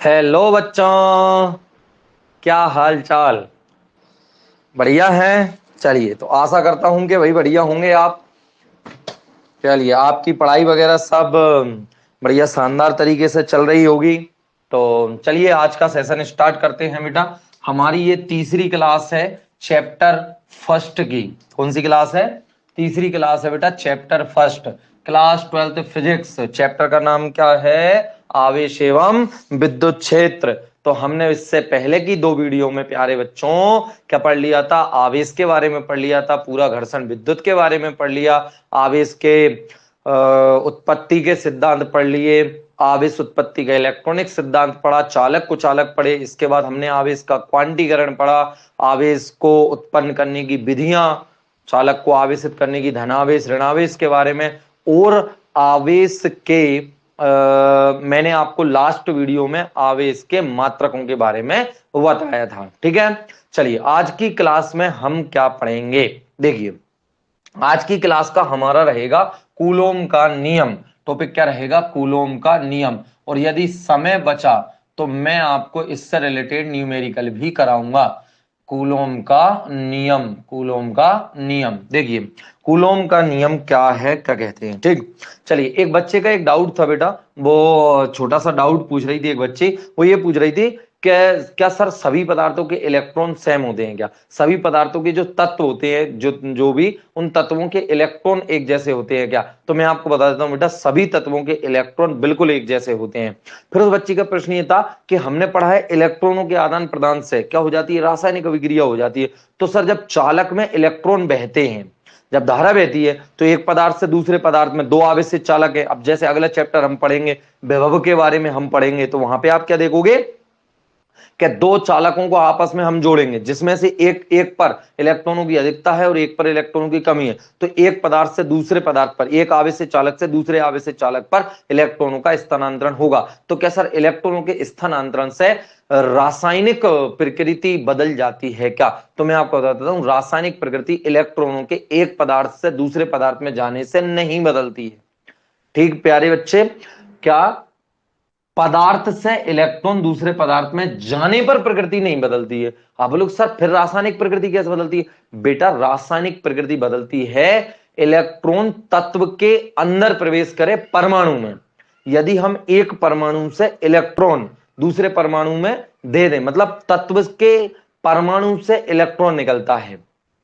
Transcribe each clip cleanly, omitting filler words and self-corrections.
Hello बच्चों, क्या हाल चाल। बढ़िया है। चलिए, तो आशा करता हूं कि भाई बढ़िया होंगे आप। चलिए, आपकी पढ़ाई वगैरह सब बढ़िया शानदार तरीके से चल रही होगी। तो चलिए, आज का सेशन स्टार्ट करते हैं बेटा। हमारी ये तीसरी क्लास है चैप्टर फर्स्ट की। कौन सी क्लास है? तीसरी क्लास है बेटा, chapter first, class 12th physics. Chapter का नाम क्या है? आवेश एवं विद्युत क्षेत्र। तो हमने इससे पहले की दो वीडियो में प्यारे बच्चों क्या पढ़ लिया था? आवेश के बारे में पढ़ लिया था, पूरा घर्षण विद्युत के बारे में पढ़ लिया, आवेश के उत्पत्ति के सिद्धांत पढ़ लिए, आवेश उत्पत्ति का इलेक्ट्रॉनिक सिद्धांत पढ़ा, चालक कुचालक पढ़े। इसके बाद हमने आवेश का क्वांटीकरण पढ़ा, आवेश को उत्पन्न करने की विधियां, चालक को आवेशित करने की धनावेश ऋणावेश के बारे में, और आवेश के मैंने आपको लास्ट वीडियो में आवेश के मात्रकों के बारे में बताया था। ठीक है, चलिए आज की क्लास में हम क्या पढ़ेंगे? देखिए, आज की क्लास का हमारा रहेगा कूलोम का नियम। टॉपिक क्या रहेगा? कूलोम का नियम। और यदि समय बचा तो मैं आपको इससे रिलेटेड न्यूमेरिकल भी कराऊंगा। कूलोम का नियम, कूलोम का नियम। देखिए, कूलोम का नियम क्या है, क्या कहते हैं। ठीक, चलिए, एक बच्चे का एक डाउट था बेटा। वो छोटा सा डाउट पूछ रही थी एक बच्ची। वो ये पूछ रही थी क्या क्या सर सभी पदार्थों के इलेक्ट्रॉन सेम होते हैं क्या? सभी पदार्थों के जो तत्व होते हैं, जो जो भी उन तत्वों के इलेक्ट्रॉन एक जैसे होते हैं क्या? तो मैं आपको बता देता हूं बेटा, सभी तत्वों के इलेक्ट्रॉन बिल्कुल एक जैसे होते हैं। फिर उस बच्ची का प्रश्न ये था कि हमने पढ़ा है इलेक्ट्रॉनों के आदान प्रदान से क्या हो जाती है? रासायनिक अभिक्रिया हो जाती है। तो सर, जब चालक में इलेक्ट्रॉन बहते हैं, जब धारा बहती है, तो एक पदार्थ से दूसरे पदार्थ में दो आवेशित चालक है। अब जैसे अगला चैप्टर हम पढ़ेंगे, विभव के बारे में हम पढ़ेंगे, तो वहां पे आप क्या देखोगे कि दो चालकों को आपस में हम जोड़ेंगे, जिसमें से एक एक पर इलेक्ट्रॉनों की अधिकता है और एक पर इलेक्ट्रॉनों की कमी है। तो एक पदार्थ से दूसरे पदार्थ पर, एक आवेशित चालक से दूसरे आवेशित चालक पर इलेक्ट्रॉनों का स्थानांतरण होगा। तो क्या सर, इलेक्ट्रॉनों के स्थानांतरण से रासायनिक प्रकृति बदल जाती है क्या? तो मैं आपको बताता हूं, रासायनिक प्रकृति इलेक्ट्रॉनों के एक पदार्थ से दूसरे पदार्थ में जाने से नहीं बदलती है। ठीक प्यारे बच्चे, क्या पदार्थ से इलेक्ट्रॉन दूसरे पदार्थ में जाने पर प्रकृति नहीं बदलती है? आप बोलोग सर, फिर रासायनिक प्रकृति कैसे बदलती है? बेटा, रासायनिक प्रकृति बदलती है इलेक्ट्रॉन तत्व के अंदर प्रवेश करे परमाणु में। यदि हम एक परमाणु से इलेक्ट्रॉन दूसरे परमाणु में दे दें, मतलब तत्व के परमाणु से इलेक्ट्रॉन निकलता है।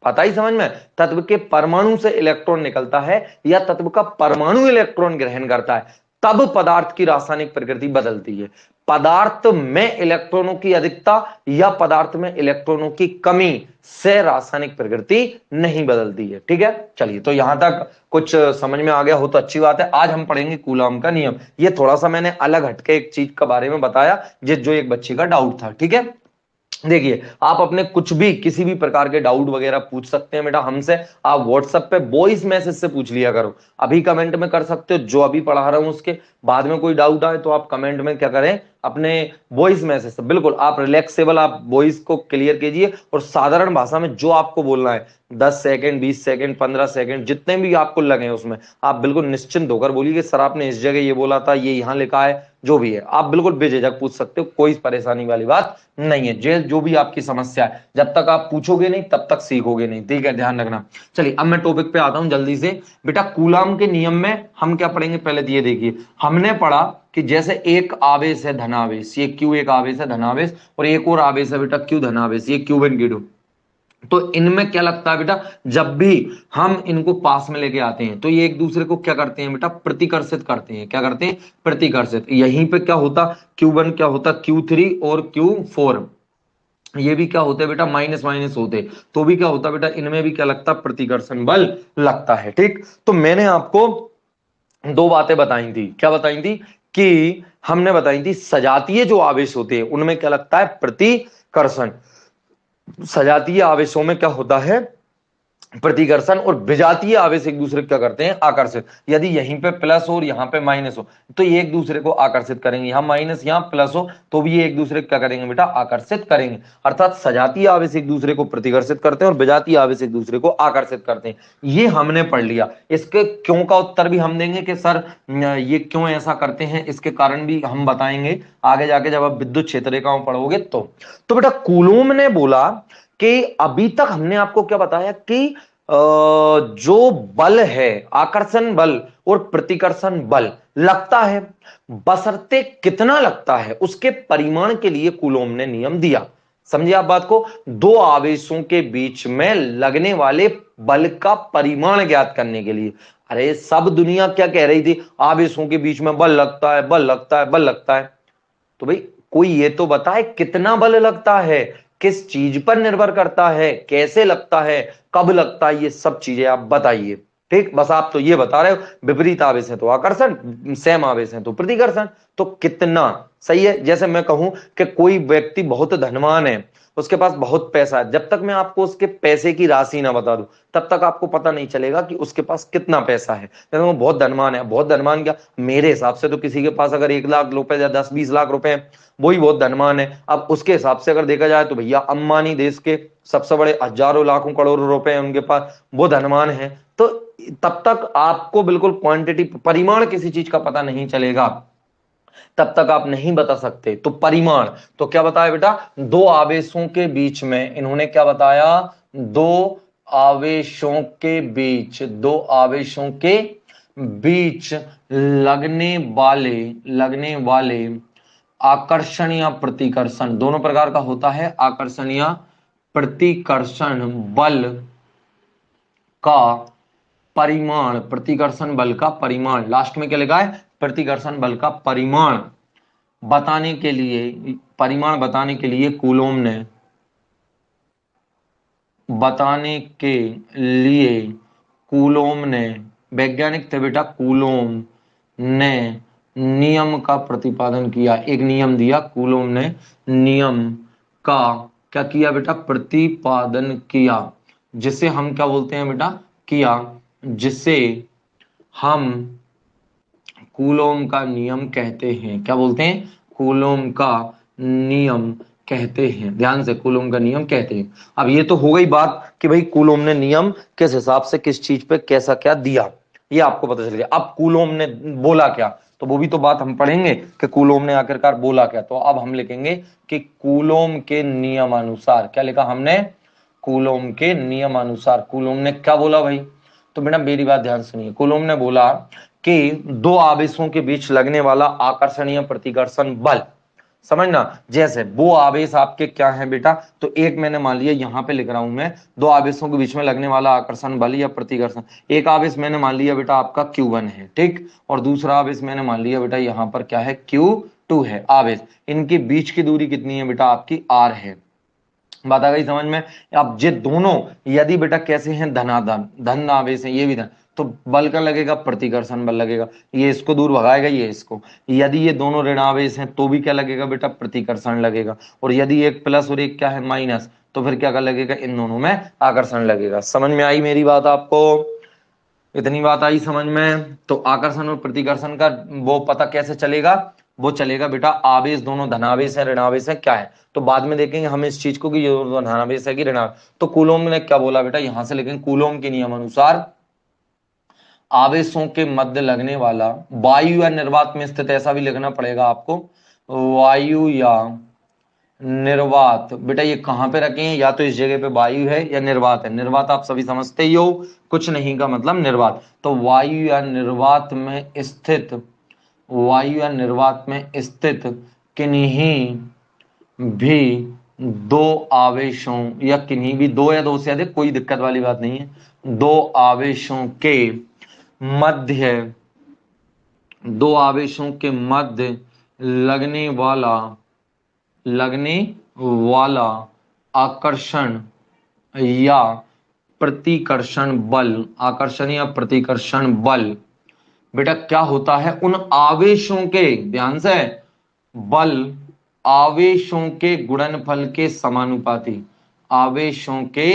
पता ही समझ में? तत्व के परमाणु से इलेक्ट्रॉन निकलता है या तत्व का परमाणु इलेक्ट्रॉन ग्रहण करता है, तब पदार्थ की रासायनिक प्रकृति बदलती है। पदार्थ में इलेक्ट्रॉनों की अधिकता या पदार्थ में इलेक्ट्रॉनों की कमी से रासायनिक प्रकृति नहीं बदलती है। ठीक है, चलिए, तो यहां तक कुछ समझ में आ गया हो तो अच्छी बात है। आज हम पढ़ेंगे कूलॉम का नियम। ये थोड़ा सा मैंने अलग हटके एक चीज के बारे में बताया, जो एक बच्चे का डाउट था। ठीक है, देखिए, आप अपने कुछ भी किसी भी प्रकार के डाउट वगैरह पूछ सकते हैं बेटा हमसे। आप व्हाट्सएप पे वॉइस मैसेज से पूछ लिया करो। अभी कमेंट में कर सकते हो, जो अभी पढ़ा रहा हूं उसके बाद में कोई डाउट आए तो आप कमेंट में क्या करें, अपने वॉइस मैसेज से बिल्कुल आप रिलैक्सेबल, आप वॉइस को क्लियर कीजिए और साधारण भाषा में जो आपको बोलना है, 10 सेकंड 20 सेकंड 15 सेकंड जितने भी आपको लगे उसमें आप बिल्कुल निश्चिंत होकर बोलिए कि सर आपने इस जगह ये बोला था, ये यहाँ लिखा है। जो भी है आप बिल्कुल बेझिझक पूछ सकते हो, कोई परेशानी वाली बात नहीं है। जो भी आपकी समस्या है, जब तक आप पूछोगे नहीं तब तक सीखोगे नहीं। ठीक है, ध्यान रखना। चलिए, अब मैं टॉपिक पे आता हूं जल्दी से। बेटा, कूलाम के नियम में हम क्या पढ़ेंगे? पहले तो ये देखिए, हमने पढ़ा कि जैसे एक आवेश है धनावेश, ये क्यू एक आवेश है धनावेश, और एक और आवेश है बेटा क्यू धनावेश, ये Q1 Q2। तो इनमें क्या लगता है बेटा, जब भी हम इनको पास में लेके आते हैं तो ये एक दूसरे को क्या करते हैं बेटा? प्रतिकर्षित करते हैं। क्या करते हैं? प्रतिकर्षित। यहीं पे क्या होता, Q1 क्या होता, Q3 और Q4, ये भी क्या होते हैं बेटा? माइनस माइनस होते। तो भी क्या होता बेटा, इनमें भी क्या लगता? प्रतिकर्षण बल लगता है। ठीक, तो मैंने आपको दो बातें बताई थी। क्या बताई थी? कि हमने बताई थी सजातीय जो आवेश होते हैं उनमें क्या लगता है? प्रतिकर्षण। सजातीय आवेशों में क्या होता है? प्रतिकर्षण, और विजातीय आवेश एक दूसरे को क्या करते हैं, आकर्षित। यदि यहीं पे प्लस हो और यहाँ पे माइनस हो तो ये एक दूसरे को आकर्षित करेंगे, यहाँ माइनस यहाँ प्लस हो तो भी ये एक दूसरे को क्या करेंगे बेटा, आकर्षित करेंगे। अर्थात सजातीय आवेश एक दूसरे को प्रतिकर्षित करते हैं और विजातीय आवेश एक दूसरे को आकर्षित करते हैं। ये हमने पढ़ लिया। इसके क्यों का उत्तर भी हम देंगे कि सर ये क्यों ऐसा करते हैं, इसके कारण भी हम बताएंगे आगे जाके जब आप विद्युत क्षेत्र रेखाओं पढ़ोगे तो बेटा कूलॉम ने बोला कि अभी तक हमने आपको क्या बताया कि जो बल है, आकर्षण बल और प्रतिकर्षण बल लगता है, बशर्ते कितना लगता है उसके परिमाण के लिए कूलॉम ने नियम दिया। समझिए आप बात को, दो आवेशों के बीच में लगने वाले बल का परिमाण ज्ञात करने के लिए। अरे सब दुनिया क्या कह रही थी, आवेशों के बीच में बल लगता है, बल लगता है, बल लगता है। तो भाई कोई ये तो बताए कितना बल लगता है, किस चीज पर निर्भर करता है, कैसे लगता है, कब लगता है, ये सब चीजें आप बताइए। ठीक, बस आप तो ये बता रहे हो विपरीत आवेश है तो आकर्षण, सैम आवेश है तो प्रतिकर्षण, तो कितना सही है। जैसे मैं कहूं कि कोई व्यक्ति बहुत धनवान है, उसके पास बहुत पैसा है, जब तक मैं आपको उसके पैसे की राशि ना बता दूं तब तक आपको पता नहीं चलेगा कि उसके पास कितना पैसा है। जैसे वो बहुत धनवान है, बहुत धनवान क्या, मेरे हिसाब से तो किसी के पास अगर 1 लाख रुपए या 10-20 लाख रुपए है वही बहुत धनवान है। अब उसके हिसाब से अगर देखा जाए तो भैया अंबानी देश के सबसे बड़े, हजारों लाखों करोड़ों रुपए हैं उनके पास, वो धनवान है। तो तब तक आपको बिल्कुल क्वांटिटी, परिमाण किसी चीज का पता नहीं चलेगा, तब तक आप नहीं बता सकते। तो परिमाण तो क्या बताया बेटा, दो आवेशों के बीच में, इन्होंने क्या बताया, दो आवेशों के बीच, दो आवेशों के बीच लगने वाले आकर्षण या प्रतिकर्षण, दोनों प्रकार का होता है, आकर्षण या प्रतिकर्षण बल का परिमाण, प्रतिकर्षण बल का परिमाण, लास्ट में क्या लिखा है, प्रतिकर्षण बल का परिमाण बताने के लिए, परिमाण बताने के लिए कूलॉम ने, बताने के लिए कूलॉम ने, वैज्ञानिक थे बेटा, कूलॉम ने नियम का प्रतिपादन किया, एक नियम दिया कूलॉम ने, नियम का क्या किया बेटा, प्रतिपादन किया, जिसे हम क्या बोलते हैं बेटा, किया, जिसे हम कूलॉम का नियम कहते हैं। क्या बोलते हैं, कूलॉम का नियम कहते हैं। ध्यान से, कूलॉम का नियम कहते हैं। अब ये तो हो गई बात कि भाई कूलॉम ने नियम किस हिसाब से किस चीज पे कैसा क्या दिया, ये आपको पता चल गया। अब कूलॉम ने बोला क्या, तो वो भी तो बात हम पढ़ेंगे कि कूलॉम ने आखिरकार बोला क्या। तो अब हम लिखेंगे कि कूलॉम के नियमानुसार, क्या लिखा हमने, कूलॉम के नियमानुसार कूलॉम ने क्या बोला भाई। तो बेटा मेरी बात ध्यान सुनिए, कूलॉम ने बोला कि दो आवेशों के बीच लगने वाला आकर्षण या प्रतिकर्षण बल, समझना, जैसे वो आवेश आपके क्या है बेटा, तो एक मैंने मान लिया, यहां पे लिख रहा हूं मैं, दो आवेशों के बीच में लगने वाला आकर्षण बल या प्रतिकर्षण, एक आवेश मैंने मान लिया बेटा आपका Q1 है, ठीक, और दूसरा आवेश मैंने मान लिया बेटा यहां पर क्या है, Q2 है आवेश। इनके बीच की दूरी कितनी है बेटा, आपकी R है। बात आ गई समझ में। अब ये दोनों यदि बेटा कैसे हैं, धनाधन, धन आवेश है, ये भी धन, तो बल का लगेगा, प्रतिकर्षण बल लगेगा, ये इसको दूर भगाएगा, ये इसको। यदि ये दोनों ऋणावेश हैं तो भी क्या लगेगा बेटा, प्रतिकर्षण लगेगा। और यदि एक प्लस और एक क्या है, माइनस, तो फिर क्या लगेगा, इन दोनों में आकर्षण लगेगा। समझ में आई मेरी बात आपको, इतनी बात आई समझ में। तो आकर्षण और प्रतिकर्षण का वो पता कैसे चलेगा, वो चलेगा बेटा, आवेश दोनों धनावेश है, ऋणावेश है, क्या है, तो बाद में देखेंगे हम इस चीज को कि ये धनावेश है कि ऋणावेश। तो कूलॉम ने क्या बोला बेटा, यहां से लेकिन कूलॉम के नियम अनुसार आवेशों के मध्य लगने वाला, वायु या निर्वात में स्थित, ऐसा भी लिखना पड़ेगा आपको, वायु या निर्वात। बेटा ये कहां पे रखे हैं, या तो इस जगह पे वायु है या निर्वात है। निर्वात आप सभी समझते ही हो, कुछ नहीं का मतलब निर्वात। तो वायु या निर्वात में स्थित, वायु या निर्वात में स्थित किन्हीं भी दो आवेशों, या किन्हीं भी दो या दो से अधिक, कोई दिक्कत वाली बात नहीं है, दो आवेशों के मध्य, दो आवेशों के मध्य लगने वाला आकर्षण या प्रतिकर्षण बल, आकर्षण या प्रतिकर्षण बल बेटा क्या होता है, उन आवेशों के, ध्यान से, बल आवेशों के गुणनफल के समानुपाती, आवेशों के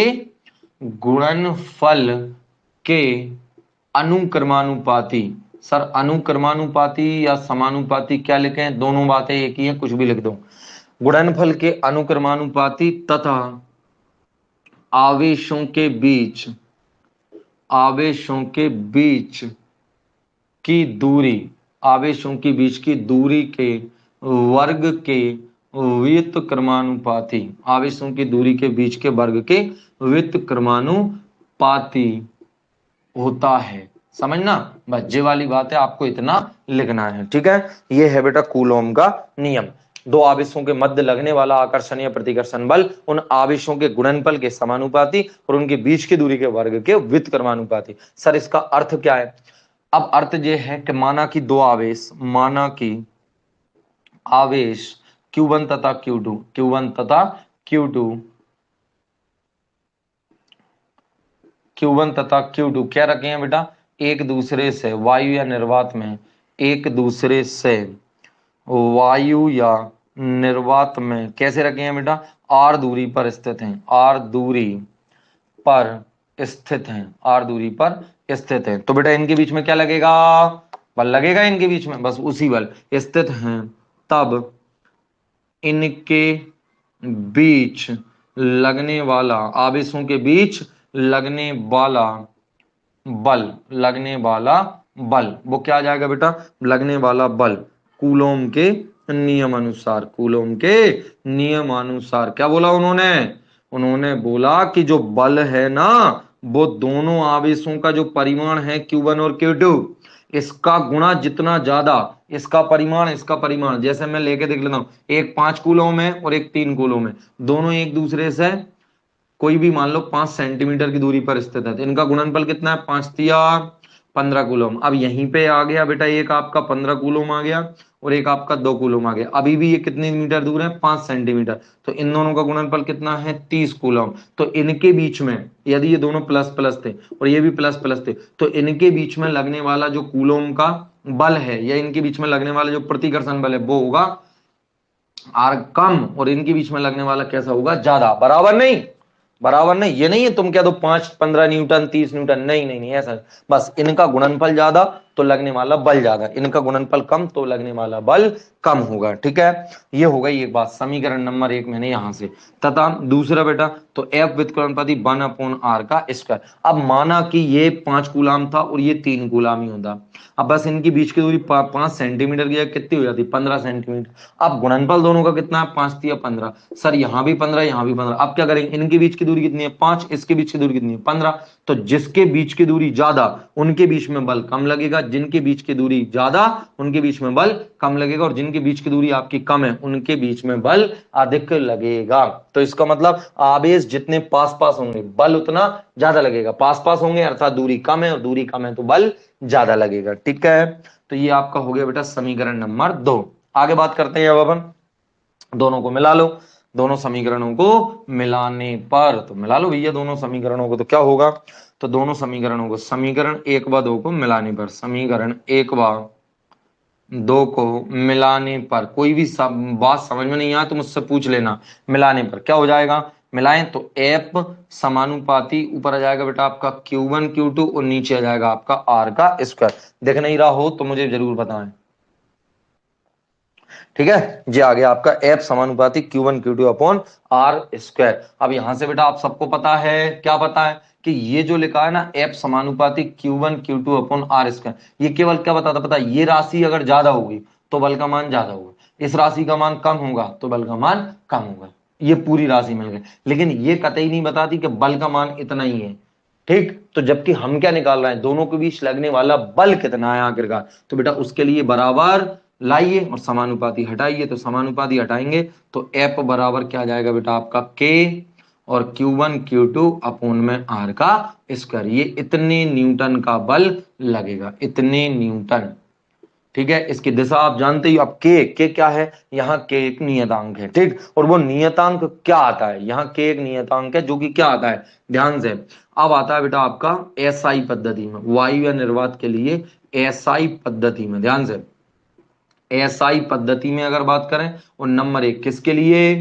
गुणनफल के अनुक्रमानुपाती। सर अनुक्रमानुपाती या समानुपाती क्या लिखें, दोनों बातें एक ही है, कुछ भी लिख दो। गुणनफल के अनुक्रमानुपाती तथा आवेशों के बीच की दूरी, आवेशों के बीच की दूरी के वर्ग के व्युत्क्रमानुपाती, आवेशों की दूरी के बीच के वर्ग के व्युत्क्रमानुपाती होता है। समझना, बस ये वाली बात है, आपको इतना लिखना है। ठीक है, ये है बेटा कूलॉम का नियम। दो आवेशों के मध्य लगने वाला आकर्षण या प्रतिकर्षण बल उन आवेशों के गुणनफल के समानुपाती और उनके बीच की दूरी के वर्ग के व्युत्क्रमानुपाती। सर इसका अर्थ क्या है? अब अर्थ ये है कि माना कि दो आवेश, माना कि आवेश Q1 तथा Q2, Q1 तथा Q2, Q1 तथा Q2 क्या रखे हैं बेटा, एक दूसरे से वायु या निर्वात में, एक दूसरे से वायु या निर्वात में कैसे रखे हैं बेटा, r दूरी पर स्थित हैं, r दूरी पर स्थित हैं, r दूरी पर स्थित हैं। तो बेटा इनके बीच में क्या लगेगा, बल लगेगा इनके बीच में, बस उसी बल स्थित हैं, तब इनके बीच लगने वाला, आवेशों के बीच लगने वाला बल, वो क्या आ जाएगा बेटा, लगने वाला बल कूलोम के नियमानुसार, कूलोम के नियमानुसार। क्या बोला उन्होंने बोला कि जो बल है ना, वो दोनों आवेशों का जो परिमाण है Q1 और Q2, इसका गुणा जितना ज्यादा इसका परिमाण, जैसे मैं लेके देख लेता हूं, एक 5 कूलोम है और एक 3 कूलोम है, दोनों एक दूसरे से कोई भी मान लो 5 सेंटीमीटर की दूरी पर स्थित है, तो इनका गुणनफल कितना है, 5 तिया 15 कूलोम। अब यहीं पे आ गया बेटा, एक आपका 15 कूलोम आ गया और एक आपका 2 कूलोम आ गया, अभी भी ये कितने मीटर दूर है, 5 सेंटीमीटर, तो इन दोनों का गुणनफल कितना है, 30 कूलोम। तो इनके बीच में यदि ये दोनों प्लस प्लस थे और ये भी प्लस प्लस थे, तो इनके बीच में लगने वाला जो कूलोम का बल है या इनके बीच में लगने वाला जो प्रतिकर्षण बल है वो होगा आर कम, और इनके बीच में लगने वाला कैसा होगा, ज्यादा। बराबर नहीं, ये नहीं है तुम क्या दो 5-15 न्यूटन 30 न्यूटन, नहीं नहीं नहीं ऐसा, बस इनका गुणनफल ज्यादा तो लगने वाला बल ज्यादा, इनका गुणनफल कम तो लगने वाला बल कम होगा। ठीक है, ये हो गई एक बात, समीकरण नंबर 1 मैंने यहां से। तथा दूसरा बेटा, तो F व्युत्क्रमानुपाती 1/r का स्क्वायर। अब माना कि ये 5 कूलाम था और ये 3 कूलाम ही होता, अब बस इनके बीच की दूरी 5 सेंटीमीटर की कितनी हो जाती, 15 सेंटीमीटर। अब गुणनफल दोनों का कितना है, 5 तिया 15। सर यहाँ भी 15 यहाँ भी 15, अब क्या करेंगे, इनके बीच की दूरी कितनी है 5, इसके बीच की दूरी कितनी है 15, तो जिसके बीच की दूरी ज्यादा उनके बीच में बल कम लगेगा, जिनके बीच की दूरी ज्यादा उनके बीच में बल कम लगेगा, और जिनके बीच की दूरी आपकी कम है उनके बीच में बल अधिक लगेगा। तो इसका मतलब आवेश जितने पास पास होंगे बल उतना ज्यादा लगेगा, पास पास होंगे अर्थात दूरी कम है, और दूरी कम है तो बल ज्यादा लगेगा। ठीक है, तो ये आपका हो गया बेटा समीकरण नंबर 2। आगे बात करते हैं, अब अपन दोनों को मिला लो, दोनों समीकरणों को मिलाने पर, तो मिला लो भैया दोनों समीकरणों को, तो क्या होगा, तो दोनों समीकरणों को, समीकरण 1 व 2 को मिलाने पर, समीकरण 1 व 2 को मिलाने पर, कोई भी बात समझ में नहीं आया तो मुझसे पूछ लेना, मिलाने पर क्या हो जाएगा, मिलाएं तो F समानुपाती ऊपर आ जाएगा बेटा आपका Q1 Q2 और नीचे आ जाएगा आपका R का स्क्वायर। देख नहीं रहा हो तो मुझे जरूर बताएं। ठीक है, ये आ गया आपका F समानुपाती Q1 Q2 upon R square. अब यहां से बेटा आप सबको पता है, क्या पता है कि ये जो लिखा है ना F समानुपाती Q1 Q2 upon R square, ये केवल क्या बताता, पता है ये राशि अगर ज्यादा होगी तो बल का मान ज्यादा होगा, इस राशि का मान कम होगा तो बल का मान कम होगा, ये पूरी राशि मिल गई, लेकिन ये कतई नहीं बताती कि बल का मान इतना ही है। ठीक, तो जबकि हम क्या निकाल रहे हैं, दोनों के बीच लगने वाला बल कितना है आखिरकार, तो बेटा उसके लिए बराबर लाइए और समानुपाती हटाइए, तो समानुपाती हटाएंगे तो F बराबर क्या आ जाएगा बेटा आपका K और Q1 Q2 अपॉन में R का स्क्वायर, ये इतने न्यूटन का बल लगेगा, इतने न्यूटन। ठीक है, इसकी दिशा आप जानते ही, अब के क्या है, यहाँ के एक नियतांक है। ठीक, और वो नियतांक क्या आता है, यहाँ के एक नियतांक है जो कि क्या आता है, ध्यान से, अब आता है बेटा आपका एसआई पद्धति में, वायु या निर्वात के लिए एसआई पद्धति में, ध्यान से एसआई पद्धति में अगर बात करें, और नंबर 1 किसके लिए,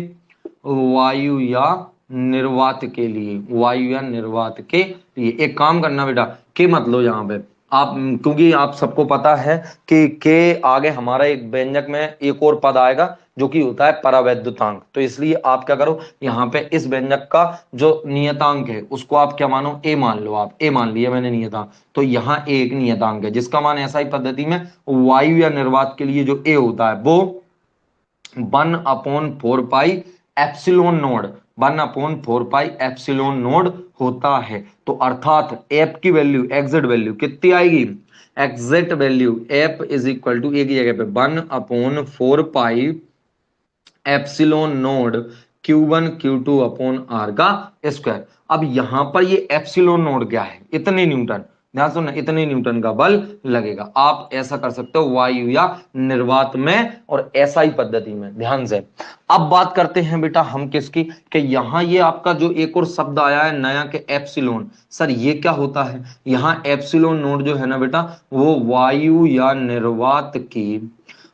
वायु या निर्वात के लिए, वायु या निर्वात के लिए। एक काम करना बेटा, के मत लो यहाँ पे आप, क्योंकि आप सबको पता है कि के आगे हमारा एक व्यंजक में एक और पद आएगा जो कि होता है परावैद्युतांक। तो इसलिए आप क्या करो, यहाँ पे इस व्यंजक का जो नियतांक है उसको आप क्या मानो, ए मान लो। आप ए मान लिया मैंने नियतांक, तो यहाँ ए एक नियतांक है जिसका मान ऐसा ही पद्धति में वायु या निर्वात के लिए जो ए होता है वो 1/4 pi epsilon node, 1/4 pi epsilon node होता है। तो अर्थात एफ की वैल्यू, एग्जैक्ट वैल्यू कितनी आएगी, exact value F is equal to एक ही जगह पे 1/4 pi epsilon naught Q1 Q2 upon R का स्क्वायर। अब यहां पर ये एप्सिलॉन नोड क्या है, इतने न्यूटन, ध्यान सुनना, इतने न्यूटन का बल लगेगा। आप ऐसा कर सकते हो वायु या निर्वात में और एसआई पद्धति में, ध्यान से। अब बात करते हैं बेटा हम किसकी, कि यहां ये आपका जो एक और शब्द आया है नया के एप्सिलॉन, सर ये क्या होता है, यहां एप्सिलॉन नोड जो है ना बेटा वो वायु या निर्वात की,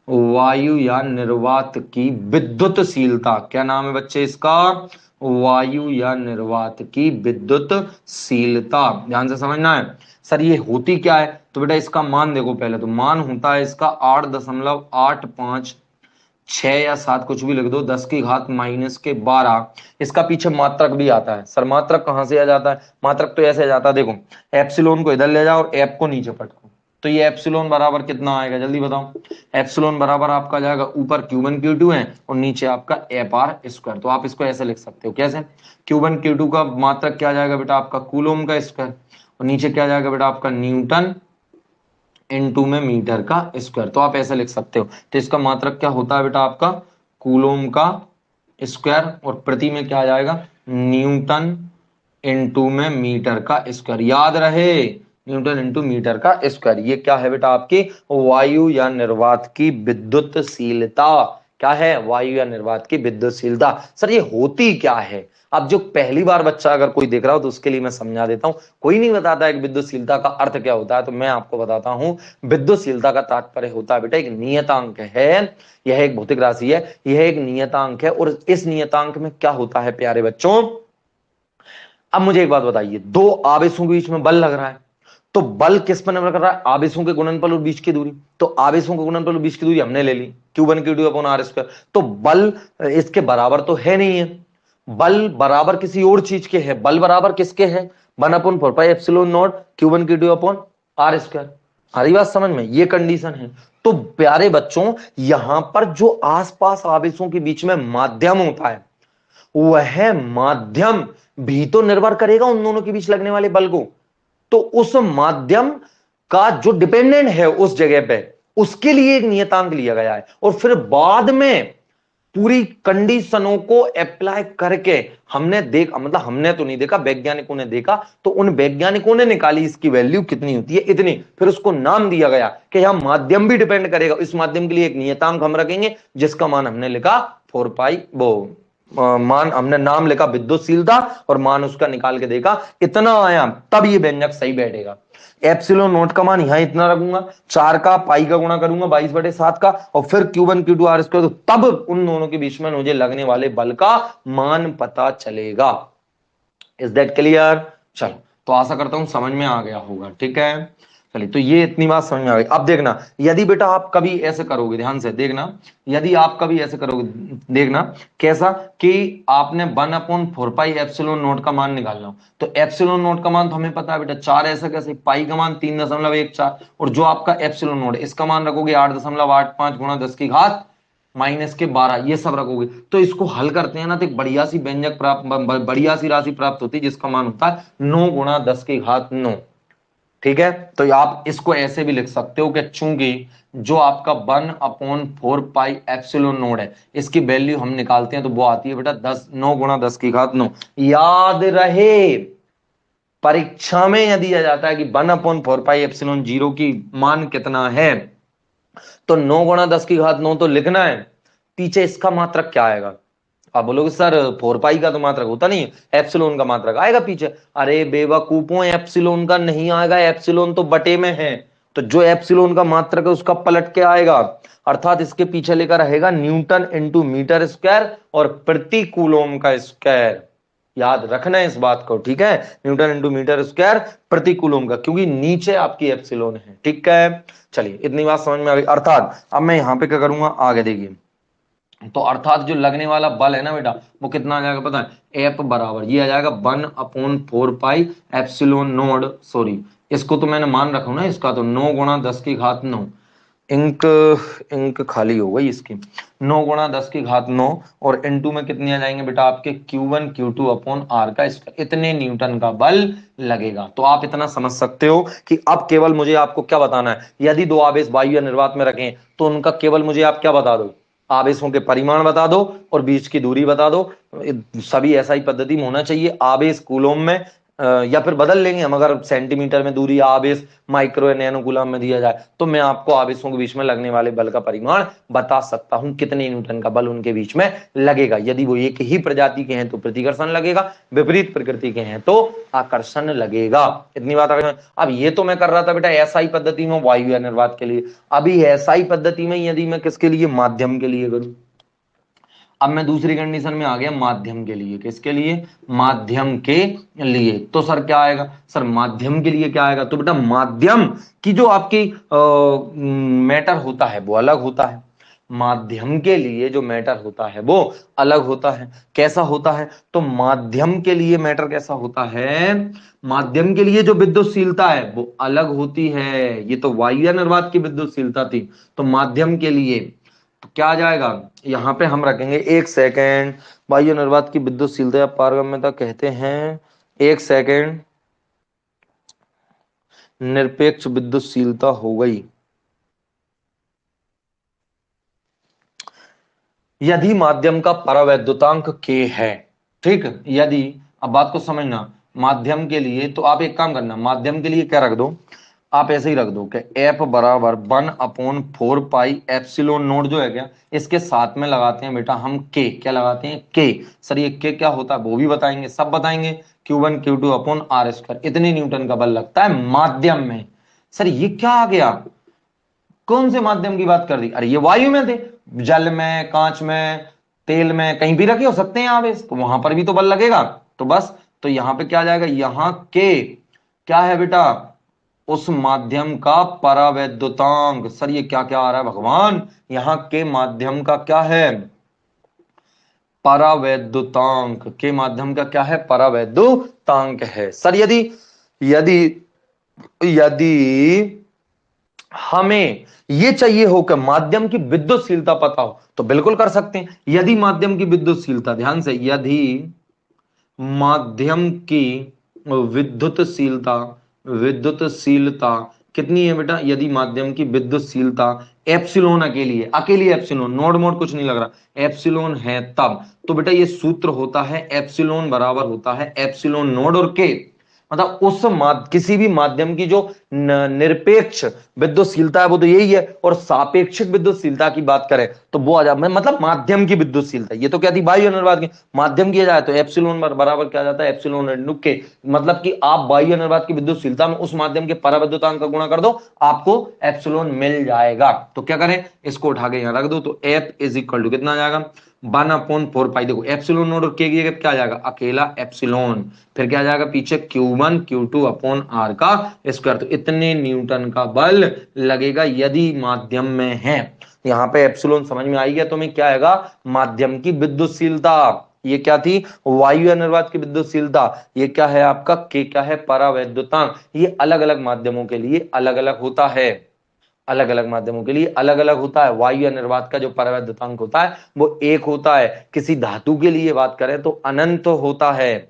वायु या निर्वात की विद्युतशीलता, क्या नाम है बच्चे इसका, वायु या निर्वात की विद्युतशीलता, ध्यान से समझना है। सर ये होती क्या है, तो बेटा इसका मान देखो, पहले तो मान होता है इसका 8.856 या 7 कुछ भी लिख दो, 10⁻⁻12। इसका पीछे मात्रक भी आता है। सर मात्रक कहां से आ जाता है, मात्रक तो ऐसे आ जाता है, देखो एप्सिलॉन को इधर ले जाओ और एप को नीचे पटको, तो ये एप्सिलॉन बराबर कितना आएगा जल्दी बताओ। एप्सिलॉन बराबर आपका जाएगा ऊपर Q1 Q2 है और नीचे आपका एफ आर स्क्वायर। तो आप इसको ऐसे लिख सकते हो, कैसे, Q1 Q2 का मात्रक क्या जाएगा बेटा आपका कूलोम का स्क्वायर, और नीचे क्या जाएगा बेटा आपका न्यूटन इनटू में मीटर का स्क्वायर। तो आप ऐसे लिख सकते हो। तो इसका मात्रक क्या होता है बेटा आपका कूलोम का स्क्वायर, और प्रति में क्या आ जाएगा न्यूटन इनटू में मीटर का स्क्वायर। याद रहे न्यूटन इनटू मीटर का स्क्वायर। ये क्या है बेटा आपकी वायु या निर्वात की विद्युतशीलता, क्या है वायु या निर्वात की विद्युतशीलता। सर ये होती क्या है, अब जो पहली बार बच्चा अगर कोई देख रहा हो तो उसके लिए मैं समझा देता हूं। कोई नहीं बताता है कि विद्युतशीलता का अर्थ क्या होता है, तो मैं आपको बताता हूं। विद्युतशीलता का तात्पर्य होता है बेटा एक नियतांक है, यह एक भौतिक राशि है, यह एक नियतांक है, और इस नियतांक में क्या होता है प्यारे बच्चों। अब मुझे एक बात बताइए, दो आवेशों के बीच में बल लग रहा है, तो बल किस पर निर्भर कर रहा है, आवेशों के गुणनफल और बीच की दूरी। तो आवेशों के गुणनफल और बीच की दूरी हमने ले ली Q1 Q2 upon R square. तो बल इसके बराबर तो है नहीं है, बल बराबर किसी और चीज के है। बल बराबर किसके है, 1/4 pi epsilon nought Q1 Q2 upon R square. हरी बात समझ में, ये कंडीशन है। तो प्यारे बच्चों यहां पर जो आसपास आवेशों के बीच में माध्यम होता है, वह माध्यम भी तो निर्भर करेगा उन दोनों के बीच लगने वाले बल को। तो उस माध्यम का जो डिपेंडेंट है उस जगह पे, उसके लिए एक नियतांक लिया गया है, और फिर बाद में पूरी कंडीशनों को अप्लाई करके हमने मतलब हमने तो नहीं देखा, वैज्ञानिकों ने देखा, तो उन वैज्ञानिकों ने निकाली इसकी वैल्यू कितनी होती है, इतनी। फिर उसको नाम दिया गया कि यहां माध्यम भी डिपेंड करेगा, इस माध्यम के लिए एक नियतांक हम रखेंगे जिसका मान हमने लिखा 4 पाई, वो मान हमने नाम लिखा विद्युतशीलता, और मान उसका निकाल के देखा इतना आया, तब ये व्यंजक सही बैठेगा। एप्सिलॉन नोट का मान यहां इतना रखूंगा, 4 का पाई का गुणा करूंगा 22/7 का, और फिर Q1 Q2 आर स्क्वायर, तो तब उन दोनों के बीच में मुझे लगने वाले बल का मान पता चलेगा। Is that clear. चलो, तो आशा करता हूं समझ में आ गया होगा, ठीक है। चलिए, तो ये इतनी बात समझ में आ गई। अब देखना, यदि बेटा आप कभी ऐसे करोगे, ध्यान से देखना, यदि आप कभी ऐसे करोगे, देखना कैसा, कि आपने 1/4 पाई एप्सिलॉन नोट का मान निकालना हो, तो एप्सिलॉन नोट का मान तो हमें पता है बेटा 4, ऐसा कैसे, पाई का मान 3.14, और जो आपका एप्सिलॉन नोट इसका मान रखोगे 8.85 गुणा 10⁻⁻12, ये सब रखोगे। तो इसको हल करते हैं ना, तो एक बढ़िया सी व्यंजक प्राप्त, बढ़िया सी राशि प्राप्त होती है जिसका मान होता है 9 गुणा 10⁻9। ठीक है, तो आप इसको ऐसे भी लिख सकते हो कि चूंकि जो आपका 1/4 पाई एप्सिलॉन नोड है, इसकी वैल्यू हम निकालते हैं तो वो आती है बेटा 9 गुणा 10⁻9। याद रहे परीक्षा में यदि दिया जाता है कि 1/4 पाई एप्सिलॉन जीरो की मान कितना है, तो 9 गुणा 10⁻9 तो लिखना है, पीछे इसका मात्रक क्या आएगा। आप बोलोगे सर 4 पाई का तो मात्रक होता नहीं है, एप्सिलॉन का मात्रक आएगा पीछे। अरे बेवकूफों, एप्सिलॉन का नहीं आएगा, एप्सिलॉन तो बटे में है, तो जो एप्सिलॉन का मात्रक है उसका पलट के आएगा, अर्थात इसके पीछे लेकर रहेगा न्यूटन इनटू मीटर स्क्वायर और प्रति कूलोम का स्क्वायर। याद रखना है इस बात को, ठीक है। न्यूटन इंटू मीटर स्क्वायर प्रति कूलम का, क्योंकि नीचे आपकी एप्सिलॉन है, ठीक है। चलिए इतनी बात समझ में आ गई। अर्थात अब मैं यहाँ पे क्या करूंगा, आगे देखिए, तो अर्थात जो लगने वाला बल है ना बेटा, वो कितना आ जाएगा पता है, एफ बराबर ये आ जाएगा 1/4 पाई एप्सिलॉन नोड, सॉरी इसको तो मैंने मान रखा हूं ना, इसका तो 9 गुणा 10 की घात 9, इंक इंक खाली हो गई इसकी, 9 गुणा 10 की घात 9, और इनटू में कितने आ जाएंगे बेटा आपके Q1 Q2/R का स्क्वायर, इतने न्यूटन का बल लगेगा। तो आप इतना समझ सकते हो कि अब केवल मुझे आपको क्या बताना है, यदि दो आवेश वायु या निर्वात में रखें तो उनका केवल मुझे आप क्या बता दो, आवेशों के परिमाण बता दो और बीच की दूरी बता दो। सभी ऐसा पद्धति में होना चाहिए, आवेश कूलोम में या फिर बदल लेंगे हम, अगर सेंटीमीटर में दूरी, आवेश माइक्रो या नैनो कूलम में दिया जाए तो मैं आपको आवेशों के बीच में लगने वाले बल का परिमाण बता सकता हूं, कितने न्यूटन का बल उनके बीच में लगेगा। यदि वो एक ही प्रजाति के हैं तो प्रतिकर्षण लगेगा, विपरीत प्रकृति के हैं तो आकर्षण लगेगा। इतनी बात अगर, अब ये तो मैं कर रहा था बेटा एसआई पद्धति में वायु या निर्वात के लिए, अभी एसआई पद्धति में यदि मैं किसके लिए, माध्यम के लिए करूं, अब मैं दूसरी कंडीशन में आ गया माध्यम के लिए, किसके लिए, माध्यम के लिए। तो सर क्या आएगा, सर माध्यम के लिए क्या आएगा, तो बेटा माध्यम की जो आपकी मैटर होता है वो अलग होता है, माध्यम के लिए जो मैटर होता है वो अलग होता है। कैसा होता है, तो माध्यम के लिए मैटर कैसा होता है, माध्यम के लिए जो विद्युतशीलता है वो अलग होती है। ये तो वायु या निर्वात की विद्युतशीलता थी, तो माध्यम के लिए तो क्या आ जाएगा, यहां पे हम रखेंगे 1 सेकेंड, वायु निर्वात की विद्युतशीलता या पारगम्यता कहते हैं, 1 सेकेंड, निरपेक्ष विद्युतशीलता हो गई यदि माध्यम का परावैद्युतांक k है, ठीक। यदि, अब बात को समझना, माध्यम के लिए तो आप एक काम करना, माध्यम के लिए क्या रख दो, आप ऐसे ही रख दो कि एफ बराबर 1/4 पाई एप्सिलॉन नोट जो है क्या, इसके साथ में लगाते हैं बेटा हम के, क्या लगाते हैं के, सर ये के क्या होता है वो भी बताएंगे, सब बताएंगे, Q1 Q2/R², इतने न्यूटन का बल लगता है माध्यम में। सर ये क्या आ गया, कौन से माध्यम की बात कर दी, अरे ये वायु में थे, जल में, कांच में, तेल में, कहीं भी रखे हो सकते हैं आवेश, तो वहां पर भी तो बल लगेगा। तो बस, तो यहां पे क्या आ जाएगा, यहां के क्या है बेटा, उस माध्यम का परावैद्युतांक। सर ये क्या क्या आ रहा है भगवान, यहां के माध्यम का क्या है, परावैद्युतांक, के माध्यम का क्या है, परावैद्युतांक है। सर यदि यदि यदि हमें ये चाहिए हो कि माध्यम की विद्युतशीलता पता हो तो बिल्कुल कर सकते हैं। यदि माध्यम की विद्युतशीलता, ध्यान से, यदि माध्यम की विद्युतशीलता, विद्युतशीलता कितनी है बेटा, यदि माध्यम की विद्युतशीलता एप्सिलॉन अकेली है, अकेली एप्सिलॉन, नोड मोड कुछ नहीं लग रहा, एप्सिलॉन है तब, तो बेटा ये सूत्र होता है एप्सिलॉन बराबर होता है एप्सिलॉन नोड और के, मतलब उस किसी भी माध्यम की जो निरपेक्ष विद्युतशीलता है वो तो यही है, और सापेक्षिक विद्युतशीलता की बात करें तो वो आ जाए, मतलब माध्यम की विद्युतशीलता, ये तो क्या थी वायु निर्वात की, माध्यम किया जाए तो एप्सिलॉन बराबर क्या जाता है, एप्सिलॉन इंटू के, मतलब कि आप वायु निर्वात की विद्युतशीलता में उस माध्यम के पराविद्युतांक का गुणा कर दो, आपको एप्सिलॉन मिल जाएगा। तो क्या करें, इसको उठा के यहां रख दो, तो एफ इज इक्वल टू कितना आ जाएगा, 1/4 पाई, देखो एप्सिलॉन नोड और के की जगह क्या आ जाएगा, अकेला एप्सिलॉन, फिर क्या आ जाएगा पीछे Q1 Q2/R का स्क्वायर, तो इतने न्यूटन का बल लगेगा यदि माध्यम में है। यहाँ पे एप्सिलॉन समझ में आई गया तुम्हें, क्या आएगा, माध्यम की विद्युतशीलता, ये क्या थी, वायु या निर्वात की विद्युतशीलता, ये क्या है आपका के, क्या है, परावैद्युतांक। ये अलग अलग माध्यमों के लिए अलग अलग होता है, अलग अलग माध्यमों के लिए अलग अलग होता है। वायु या निर्वात का जो परावैद्युतांक होता है वो एक होता है, किसी धातु के लिए बात करें तो अनंत होता है।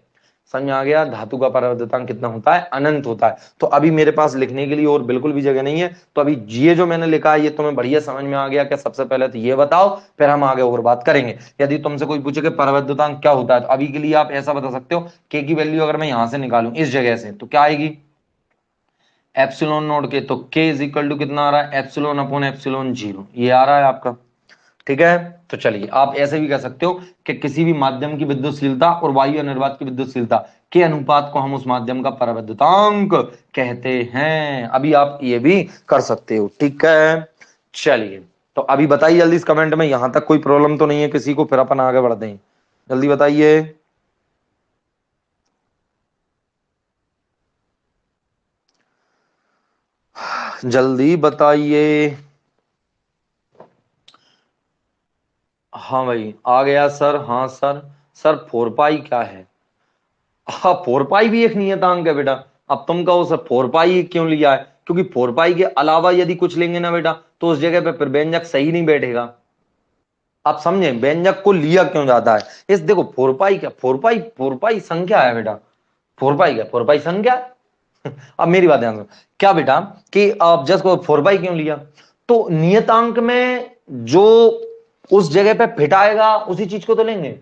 समझ आ गया, धातु का परावैद्युतांक कितना होता है, अनंत होता है। तो अभी मेरे पास लिखने के लिए और बिल्कुल भी जगह नहीं है, तो अभी ये जो मैंने लिखा है ये तुम्हें बढ़िया समझ में आ गया क्या, सबसे पहले तो ये बताओ, फिर हम आगे और बात करेंगे। यदि तुमसे कोई पूछे कि परावैद्युतांक क्या होता है, तो अभी के लिए आप ऐसा बता सकते हो, के की वैल्यू अगर मैं यहां से निकालूं इस जगह से तो क्या आएगी, एप्सिलॉन नोड के, तो के इज इक्वल टू कितना आ रहा है, एप्सिलॉन अपॉन एप्सिलॉन 0, ये आ रहा है आपका, ठीक है। तो चलिए आप ऐसे भी कह सकते हो कि किसी भी माध्यम की विद्युतशीलता और वायु या निर्वात की विद्युतशीलता के अनुपात को हम उस माध्यम का परावैद्युतांक कहते हैं। अभी आप ये भी कर सकते हो, ठीक है। चलिए तो अभी बताइए जल्दी इस कमेंट में, यहां तक कोई प्रॉब्लम तो नहीं है किसी को, फिर अपन आगे बढ़ते हैं, जल्दी बताइए। जल्दी बताइए। हाँ भाई आ गया सर। हाँ सर। सर 4 पाई क्या है? हाँ 4 पाई भी एक नियतांक है बेटा। अब तुम कहो सर 4 पाई क्यों लिया है? क्योंकि 4 पाई के अलावा यदि कुछ लेंगे ना बेटा तो उस जगह पे फिर व्यंजक सही नहीं बैठेगा। आप समझे व्यंजक को लिया क्यों जाता है? इस देखो 4 पाई क्या, 4 पाई संख्या है बेटा। 4 पाई क्या, 4 पाई संख्या है। अब मेरी बात ध्यान सुनो। क्या बेटा कि अब जस्ट को 4 पाई क्यों लिया? तो नियतांक में जो उस जगह पे फिट आएगा उसी चीज को तो लेंगे।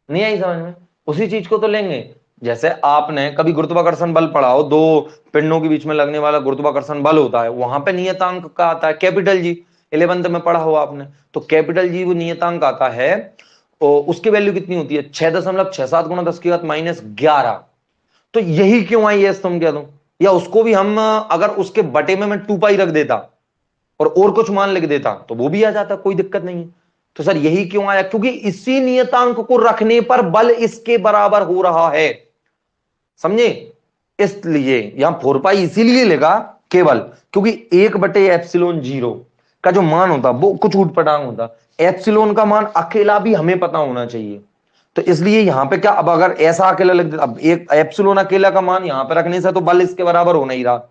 नहीं आई समझ में? उसी चीज को तो लेंगे। जैसे आपने कभी गुरुत्वाकर्षण बल पढ़ा हो, दो पिंडों के बीच में लगने वाला गुरुत्वाकर्षण बल होता है, वहां पे नियतांक का आता है कैपिटल जी। 11th में पढ़ा हो आपने। तो कैपिटल जी वो नियतांक आता है। और उसकी वैल्यू कितनी होती है? 6.67 गुणा 10⁻11। तो यही क्यों आई है तुम कह दो। या उसको भी हम अगर उसके बटे में मैं 2 पाई रख देता और कुछ मान लिख देता तो वो भी आ जाता, कोई दिक्कत नहीं है। तो सर यही क्यों आया? क्योंकि इसी नियतांक को रखने पर बल इसके बराबर हो रहा है। समझे? इसलिए यहां 4 पाई इसीलिए लेगा केवल क्योंकि 1/ε0 का जो मान होता वो कुछ ऊटपटांग होता। एप्सिलोन का मान अकेला भी हमें पता होना चाहिए। तो इसलिए यहां पे क्या, अब अगर ऐसा अकेला लिख देता, अब एक एप्सिलोन अकेला का मान यहां पे रखने से तो बल इसके बराबर हो नहीं रहा।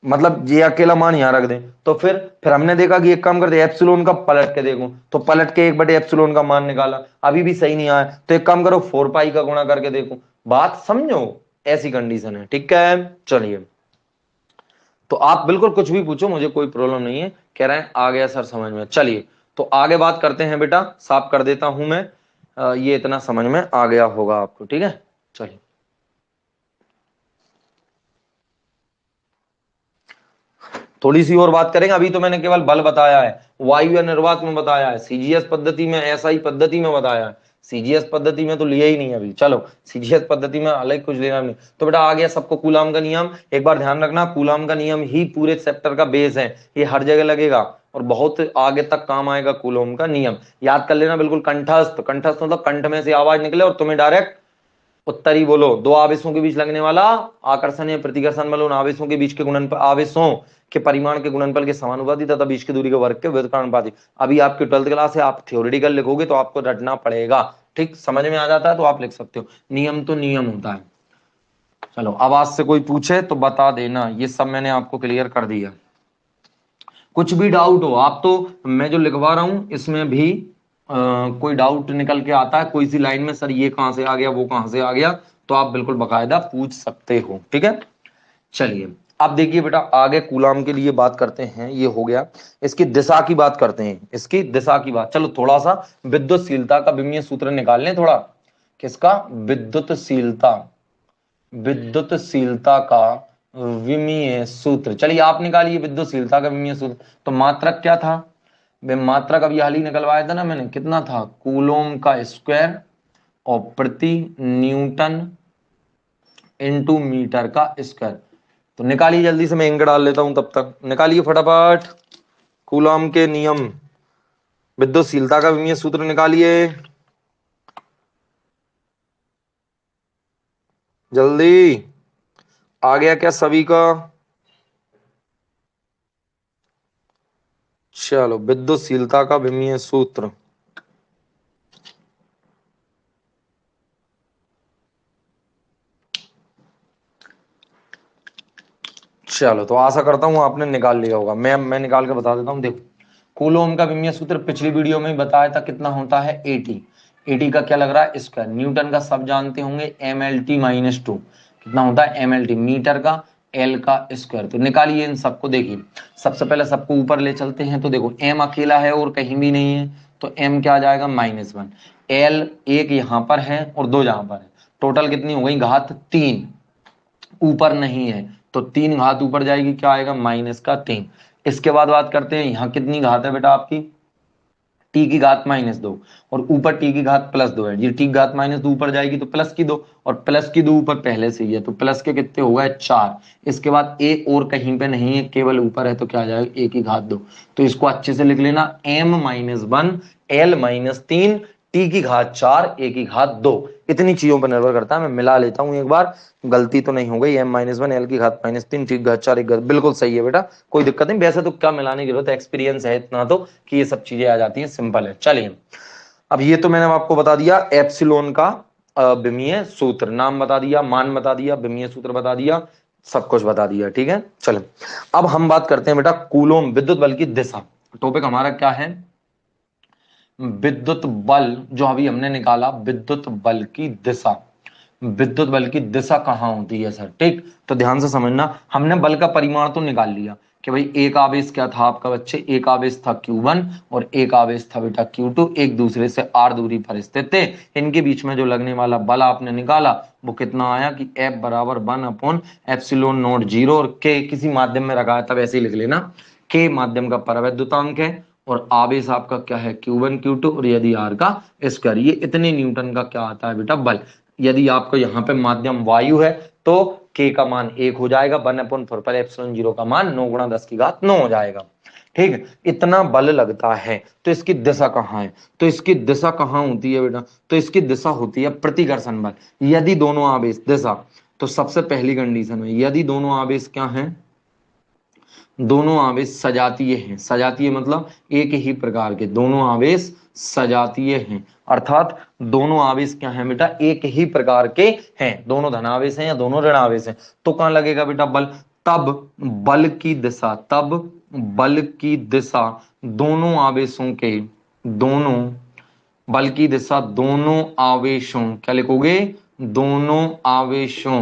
मतलब ये अकेला मान यहां रख दें तो फिर हमने देखा कि एक काम करते एप्सिलोन का पलट के देखो, तो पलट के 1/ε का मान निकाला, अभी भी सही नहीं आया। तो एक काम करो 4 पाई का गुणा करके देखो। बात समझो, ऐसी कंडीशन है। ठीक है चलिए। तो आप बिल्कुल कुछ भी पूछो, मुझे कोई प्रॉब्लम नहीं है। कह रहे हैं आ गया सर समझ में। चलिए तो आगे बात करते हैं बेटा, साफ कर देता हूं मैं। ये इतना समझ में आ गया होगा आपको। ठीक है चलिए। थोड़ी सी और बात करेंगे। अभी तो मैंने केवल बल बताया है, वायु या निर्वात में बताया है, सीजीएस पद्धति में, एसआई पद्धति में बताया है। सीजीएस पद्धति में तो लिया ही नहीं अभी। चलो सीजीएस पद्धति में अलग कुछ लेना नहीं। तो बेटा आ गया सबको कूलाम का नियम। एक बार ध्यान रखना, कूलाम का नियम ही पूरे चैप्टर का बेस है। ये हर जगह लगेगा और बहुत आगे तक काम आएगा कूलोम का नियम। याद कर लेना बिल्कुल कंठस्थ। कंठस्थ मतलब कंठ में से आवाज निकले और तुम्हें डायरेक्ट उत्तरी बोलो। दो आवेशों के बीच लगने वाला आकर्षण या प्रतिकर्षण बल उन आवेशों के बीच के गुणनफल, आवेशों के परिमाण के गुणनफल के समानुपाती तथा बीच की दूरी के वर्ग के व्युत्क्रमानुपाती। अभी आपकी 12th क्लास है, आप थ्योरेटिकल लिखोगे तो आपको रटना पड़ेगा। ठीक समझ में आ जाता है तो आप लिख सकते हो। नियम तो नियम होता है। चलो अब आज से कोई पूछे तो बता देना, ये सब मैंने आपको क्लियर कर दिया। कुछ भी डाउट हो आप तो, मैं जो लिखवा रहा हूं इसमें भी कोई डाउट निकल के आता है कोई सी लाइन में, सर ये कहां से आ गया वो कहां से आ गया, तो आप बिल्कुल बकायदा पूछ सकते हो। ठीक है चलिए। अब देखिए बेटा आगे कूलाम के लिए बात करते हैं, ये हो गया। इसकी दिशा की बात करते हैं, इसकी दिशा की बात। चलो थोड़ा सा विद्युतशीलता का विमीय सूत्र निकाल लें थोड़ा। किसका? विद्युतशीलता। विद्युतशीलता का विमीय सूत्र। चलिए आप निकालिए विद्युतशीलता का विमीय सूत्र। तो मात्रक क्या था? वे मात्रक अभी हाल ही निकलवाया था ना मैंने, कितना था? कूलोम का स्क्वायर और प्रति न्यूटन इनटू मीटर का स्क्वायर। तो निकालिए जल्दी से, मैं इंक डाल लेता हूं तब तक। निकालिए फटाफट कूलॉम के नियम, विद्युतशीलता का विमीय सूत्र निकालिए जल्दी। आ गया क्या सभी का? चलो विद्युतशीलता का विमीय सूत्र। चलो तो आशा करता हूं आपने निकाल लिया होगा। मैं निकाल के बता देता हूं। देखो कूलोम का विमीय सूत्र पिछली वीडियो में बताया था, कितना होता है? 80। 80 का क्या लग रहा है? स्क्वायर। न्यूटन का सब जानते होंगे, MLT-2। कितना होता है? MLT मीटर का L का स्क्वायर। तो निकालिए इन सबको। देखिए सबसे पहले सबको ऊपर ले चलते हैं। तो देखो M अकेला है और कहीं भी नहीं है, तो M क्या आ जाएगा? -1। L एक यहां पर है और दो यहां पर है, टोटल कितनी हो गई? घात 3। ऊपर नहीं है तो 3 घात ऊपर जाएगी, क्या आएगा? -3। इसके बाद बात करते हैं यहाँ कितनी घात है बेटा आपकी? टी की घात -2 और ऊपर टी की घात +2 है। ये टी की घात -2 ऊपर जाएगी तो प्लस की 2 और प्लस की 2 ऊपर पहले से ही है, तो प्लस के कितने हो गए? 4। इसके बाद ए और कहीं पे नहीं है, केवल ऊपर है, तो क्या आ जाएगा? ए की घात 2। तो इसको अच्छे से लिख लेना, M-1 L-3 t की घात 4 a की घात 2, इतनी चीजों पर निर्भर करता है। मैं मिला लेता हूं एक बार, गलती तो नहीं हो गई। m-1 l की घात -3 t की घात 4 एक बिल्कुल सही है बेटा, कोई दिक्कत नहीं। वैसे तो क्या मिलाने की जरूरत है, एक्सपीरियंस है इतना तो कि ये सब चीजें आ जाती हैं, सिंपल है। चलिए अब ये तो मैंने आपको बता दिया एप्सिलॉन का विमीय सूत्र, नाम बता दिया, मान बता दिया, विमीय सूत्र बता दिया, सब कुछ बता दिया, ठीक है। चलो अब हम बात करते हैं बेटा कूलोम विद्युत बल की दिशा। टॉपिक हमारा क्या है, विद्युत बल, जो अभी हमने निकाला विद्युत बल की दिशा। विद्युत बल की दिशा कहाँ होती है सर, ठीक। तो ध्यान से समझना, हमने बल का परिमाण तो निकाल लिया कि भाई एक आवेश क्या था आपका बच्चे, एक आवेश था Q1 और एक आवेश था बेटा Q2, एक दूसरे से r दूरी पर स्थित थे। इनके बीच में जो लगने वाला बल आपने निकाला वो कितना आया कि F बराबर 1/ε0 और K किसी माध्यम में रखा है तब ऐसे ही लिख लेना, K माध्यम का परावैद्युतांक है और आवेश आपका क्या है Q1 Q2 और यदि r का स्क्वायर, ये इतने न्यूटन का क्या आता है बेटा बल। यदि आपको यहाँ पे माध्यम वायु है तो k का मान 1 हो जाएगा, 1/4 पर ε0 का मान 9 × 10 की घात 9 हो जाएगा, ठीक है। इतना बल लगता है तो इसकी दिशा कहाँ है, तो इसकी दिशा कहाँ होती है बेटा, तो इसकी दिशा होती है प्रतिकर्षण बल। यदि दोनों आवेश दिशा, तो सबसे पहली कंडीशन में यदि दोनों आवेश क्या हैं, दोनों आवेश सजातीय हैं। सजातीय मतलब एक ही प्रकार के, दोनों आवेश सजातीय हैं, अर्थात दोनों आवेश क्या हैं बेटा, एक ही प्रकार के हैं, दोनों धनावेश हैं या दोनों ऋणावेश हैं। तो कहां लगेगा बेटा बल, तब बल की दिशा, तब बल की दिशा दोनों आवेशों के, दोनों बल की दिशा दोनों आवेशों, क्या लिखोगे, दोनों आवेशों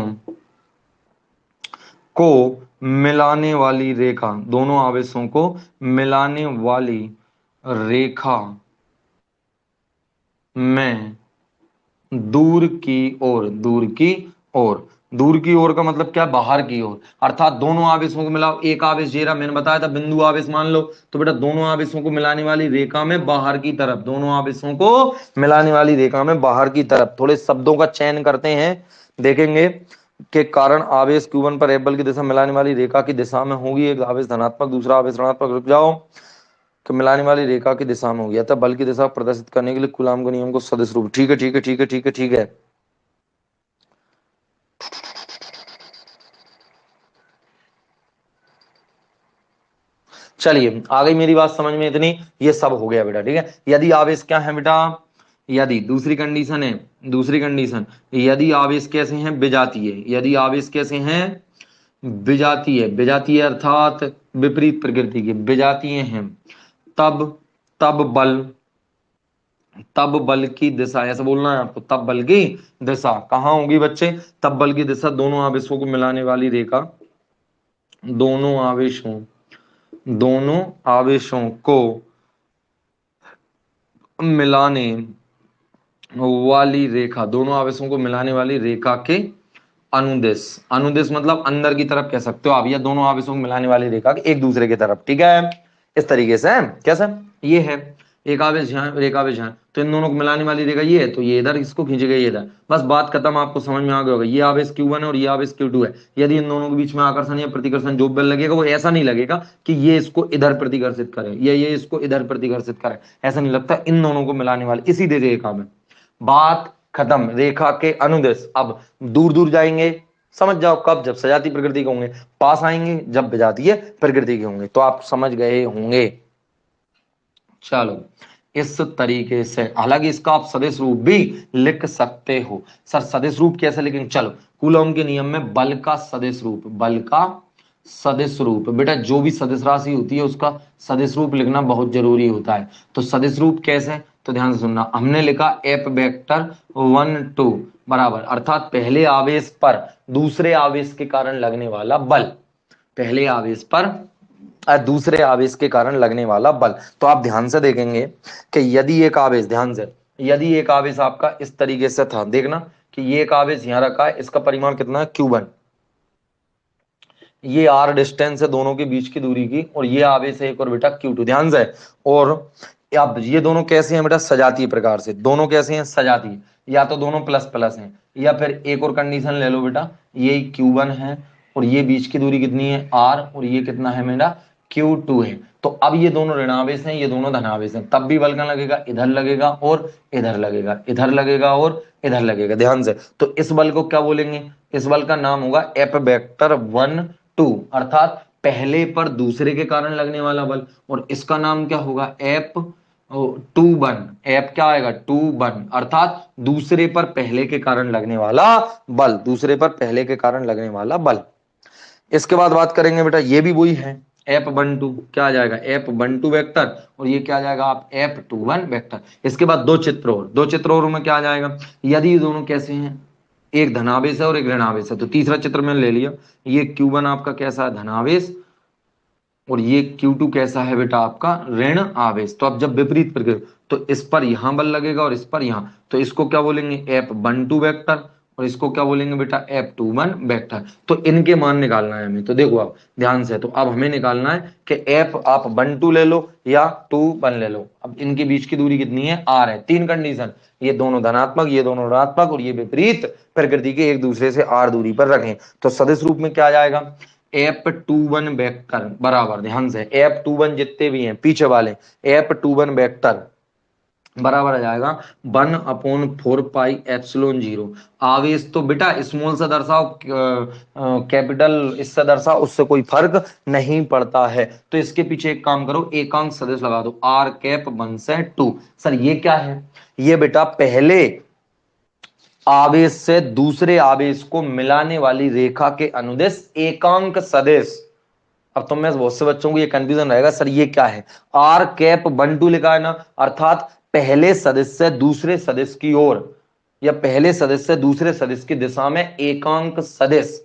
को मिलाने वाली रेखा, दोनों आवेशों को मिलाने वाली रेखा में दूर की ओर, दूर की ओर, दूर की ओर का मतलब क्या, बाहर की ओर, अर्थात दोनों आवेशों को मिलाओ। एक आवेश जेरा मैंने बताया था बिंदु आवेश मान लो, तो बेटा दोनों आवेशों को मिलाने वाली रेखा में बाहर की तरफ, दोनों आवेशों को मिलाने वाली रेखा में बाहर की तरफ। थोड़े शब्दों का चयन करते हैं, देखेंगे के कारण आवेश Q1 पर F बल की दिशा मिलाने वाली रेखा की दिशा में होगी, एक आवेश धनात्मक दूसरा आवेश ऋणात्मक, रुक जाओ, तो मिलाने वाली रेखा की दिशा में होगी, अतः बल की दिशा प्रदर्शित करने के लिए कूलाम के नियम को सदिश रूप, ठीक है ठीक है ठीक है ठीक है ठीक है। चलिए आ गई मेरी बात समझ में इतनी, ये सब हो गया बेटा, ठीक है। यदि आवेश क्या है बेटा, यदि दूसरी कंडीशन है, दूसरी कंडीशन यदि आवेश कैसे हैं, विजातीय, यदि आवेश कैसे हैं, विजातीय, विजातीय अर्थात विपरीत प्रकृति के, विजातीय हैं, तब तब बल, तब बल की दिशा, ऐसा बोलना है आपको, तब बल की दिशा कहाँ होगी बच्चे, तब बल की दिशा दोनों आवेशों को मिलाने वाली रेखा, दोनों आवेशों, दोनों आवेशों को मिलाने वाली रेखा, दोनों आवेशों को मिलाने वाली रेखा के अनुदेश, अनुदेश मतलब अंदर की तरफ कह सकते हो आप, या दोनों आवेशों को मिलाने वाली रेखा के एक दूसरे की तरफ, ठीक है। इस तरीके से कैसा, ये है एक आवेश यहाँ, एक आवेश यहाँ, तो इन दोनों को मिलाने वाली रेखा ये है, तो ये इधर इसको खींचेगा, ये इधर, बस बात खत्म, आपको समझ में आ गया होगा। ये आवेश Q1 है और ये आवेश Q2 है, यदि इन दोनों के बीच में आकर्षण या प्रतिकर्षण जो बल लगेगा वो ऐसा नहीं लगेगा कि ये इसको इधर प्रतिकर्षित करे या ये इसको इधर प्रतिकर्षित करे, ऐसा नहीं लगता, इन दोनों को मिलाने वाले इसी रेखा में, बात खत्म, रेखा के अनुदेश। अब दूर दूर जाएंगे, समझ जाओ कब, जब सजातीय प्रकृति के होंगे, पास आएंगे जब विजातीय प्रकृति के होंगे, तो आप समझ गए होंगे। चलो इस तरीके से, हालांकि इसका आप सदिश रूप भी लिख सकते हो। सर सदिश रूप कैसे लिखेंगे, चलो कूलॉम के नियम में बल का सदिश रूप, बल का सदिश रूप, बेटा जो भी सदिश राशि होती है उसका सदिश रूप लिखना बहुत जरूरी होता है। तो सदिश रूप कैसे, तो ध्यान से सुनना, हमने लिखा F वेक्टर 1 2 बराबर, अर्थात पहले आवेश पर दूसरे आवेश के कारण लगने वाला बल, पहले आवेश पर दूसरे आवेश के कारण लगने वाला बल। तो आप ध्यान से देखेंगे कि यदि एक आवेश, ध्यान से, यदि एक आवेश आपका इस तरीके से था, देखना कि ये एक आवेश यहां रखा है, इसका परिमाण कितना है Q1, ये r डिस्टेंस है दोनों के बीच की दूरी की, और ये आवेश है एक और बेटा Q2, ध्यान से। और अब ये दोनों कैसे हैं बेटा, सजातीय प्रकार से, दोनों कैसे हैं, सजातीय, या तो दोनों प्लस प्लस हैं, या फिर एक और कंडीशन ले लो बेटा, ये Q1 है और ये बीच की दूरी कितनी है r, और ये कितना है मेरा Q2 है। तो अब ये दोनों ऋणावेश हैं, ये दोनों धनावेश हैं, तब भी बल कहाँ लगेगा, इधर लगेगा और इधर लगेगा, इधर लगेगा और इधर लगेगा। ध्यान से, तो इस बल को क्या बोलेंगे, इस बल का नाम होगा एफ वेक्टर 1 2, अर्थात पहले पर दूसरे के कारण लगने वाला बल, और इसका नाम क्या होगा, एफ 2 1। एफ क्या आएगा, 2 1, अर्थात दूसरे पर पहले के कारण लगने वाला बल, दूसरे पर पहले के कारण लगने वाला बल। इसके बाद बात करेंगे बेटा, ये भी वही है, F12 क्या आ जाएगा, F12 वेक्टर, और ये क्या आ जाएगा आप F21 वेक्टर। इसके बाद दो चित्र और, दो चित्र और में क्या आ जाएगा, यदि ये दोनों कैसे हैं, एक धनावेश है और एक ऋणावेश है, तो तीसरा चित्र मैंने ले लिया, ये Q1 आपका कैसा है, धनावेश, और ये Q2 कैसा है बेटा आपका ऋण आवेश। तो अब जब विपरीत प्रकृति, तो इस पर यहां बल लगेगा और इस पर यहां, तो इसको क्या बोलेंगे, F12 वेक्टर, और इसको क्या बोलेंगे बेटा, F21 वेक्टर। तो इनके मान निकालना है हमें, तो देखो आप ध्यान से, तो अब हमें निकालना है कि F आप 12 ले लो या 21 ले लो। अब इनके बीच की दूरी कितनी है, R है। तीन कंडीशन, ये दोनों धनात्मक, ये दोनों ऋणात्मक, और ये विपरीत प्रकृति के एक दूसरे से R दूरी पर रखें। तो सदिश रूप में क्या आ जाएगा, F21 वेक्टर बराबर, ध्यान से, F21 जितने भी हैं पीछे वाले, F21 वेक्टर बराबर आ जाएगा 1/4 पाई एप्सिलॉन 0। आवेश तो बेटा स्मॉल से दर्शाओ, कैपिटल इससे दर्शाओ, उससे कोई फर्क नहीं पड़ता है। तो इसके पीछे एक काम करो, एकांक सदिश लगा दो, R कैप 1 से 2। सर ये क्या है, ये बेटा पहले आवेश से दूसरे आवेश को मिलाने वाली रेखा के अनुदिश एकांक सदिश। अब तो मैं बहुत से बच्चों को ये कंफ्यूजन रहेगा, सर ये क्या है, R कैप 1 2 लिखा है ना, अर्थात पहले सदिश से दूसरे सदिश की ओर, या पहले सदिश से दूसरे सदिश की दिशा में एकांक सदिश,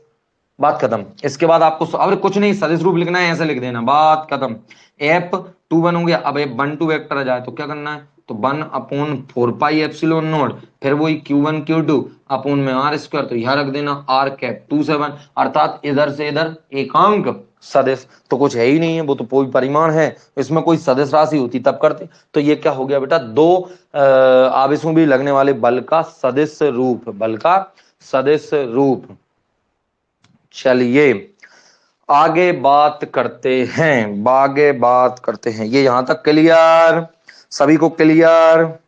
बात खत्म। इसके बाद आपको अब कुछ नहीं, सदिश रूप लिखना है, ऐसे लिख देना, बात खत्म। F21 हो गया, अब F12 वेक्टर आ जाए तो क्या करना है, तो 1/4 पाई एप्सिलॉन नॉट, फिर वही Q1 Q2 अपोन में R स्क्वायर, तो यहां रख देना R कैप 2 7, अर्थात इधर से इधर एकांक सदिश। तो कुछ है ही नहीं है, वो तो कोई परिमाण है, इसमें कोई सदिश राशि होती तब करते। तो ये क्या हो गया बेटा, दो आवेशों भी लगने वाले बल का सदिश रूप, बल का सदिश रूप। चलिए आगे बात करते हैं, आगे बात करते हैं, ये यहां तक क्लियर, सभी को क्लियर।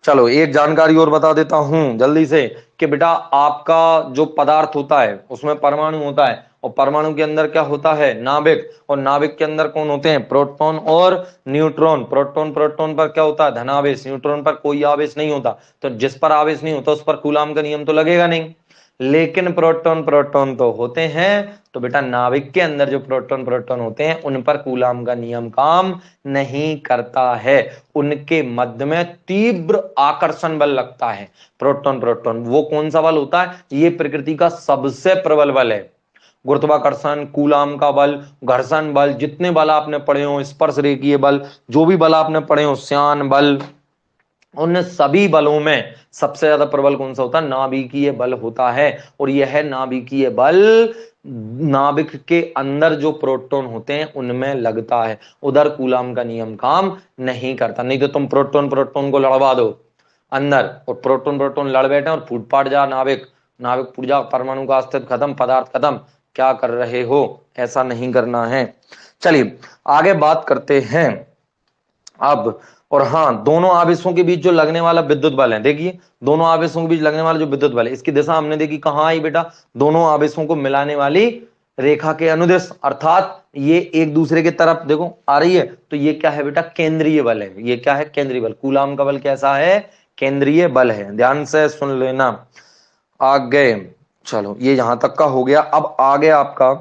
चलो एक जानकारी और बता देता हूं जल्दी से, कि बेटा आपका जो पदार्थ होता है उसमें परमाणु होता है, और परमाणु के अंदर क्या होता है, नाभिक, और नाभिक के अंदर कौन होते हैं, प्रोटॉन और न्यूट्रॉन। प्रोटॉन प्रोटॉन पर क्या होता है, धनावेश, न्यूट्रॉन पर कोई आवेश नहीं होता। तो जिस पर आवेश नहीं होता उस पर कूलाम का नियम तो लगेगा नहीं, लेकिन प्रोटॉन प्रोटॉन तो होते हैं। तो बेटा नाभिक के अंदर जो प्रोटॉन प्रोटॉन होते हैं उन पर कूलाम का नियम काम नहीं करता है, उनके मध्य में तीव्र आकर्षण बल लगता है। प्रोटॉन प्रोटॉन वो कौन सा बल होता है, ये प्रकृति का सबसे प्रबल बल है। गुरुत्वाकर्षण, कूलाम का बल, घर्षण बल, जितने बल आपने पढ़े हो, स्पर्श रेखीय बल, जो भी बल आपने पढ़े हो, श्यान बल, उन सभी बलों में सबसे ज्यादा प्रबल कौन सा होता है, नाभिकीय बल होता है। और यह नाभिकीय बल नाभिक के अंदर जो प्रोटॉन होते हैं उनमें लगता है, उधर कूलाम का नियम काम नहीं करता। नहीं तो तुम प्रोटॉन प्रोटॉन को लड़वा दो अंदर, और प्रोटॉन प्रोटॉन लड़ बैठे और फूट फाट जा नाभिक, नाभिक फूट जा, परमाणु का अस्तित्व खत्म, पदार्थ खत्म, क्या कर रहे हो, ऐसा नहीं करना है। चलिए आगे बात करते हैं अब। और हाँ, दोनों आवेशों के बीच जो लगने वाला विद्युत बल है, देखिए दोनों आवेशों के बीच लगने वाला जो विद्युत बल है, इसकी दिशा हमने देखी कहाँ आई बेटा, दोनों आवेशों को मिलाने वाली रेखा के अनुदिश, अर्थात ये एक दूसरे की तरफ देखो आ रही है। तो ये क्या है बेटा, केंद्रीय बल है। ये क्या है, केंद्रीय बल। कूलाम का बल कैसा है, केंद्रीय बल है, ध्यान से सुन लेना। आगे चलो, ये यहां तक का हो गया। अब आगे आपका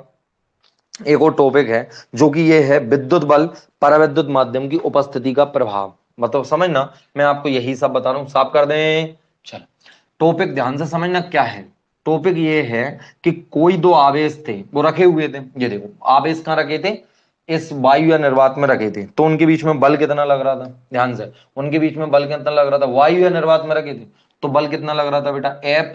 एक और टॉपिक है, जो कि ये है विद्युत बल पराविद्युत माध्यम की उपस्थिति का प्रभाव। मतलब समझना, मैं आपको यही सब बता रहा हूं, साफ कर दें। चलो टॉपिक ध्यान से समझना क्या है। टॉपिक ये है कि कोई दो आवेश थे, वो रखे हुए थे, ये देखो आवेश कहाँ रखे थे, इस वायु या निर्वात में रखे थे। तो उनके बीच में बल कितना लग रहा था, ध्यान से, उनके बीच में बल कितना लग रहा था, वायु या निर्वात में रखे थे तो बल कितना लग रहा था बेटा, एफ,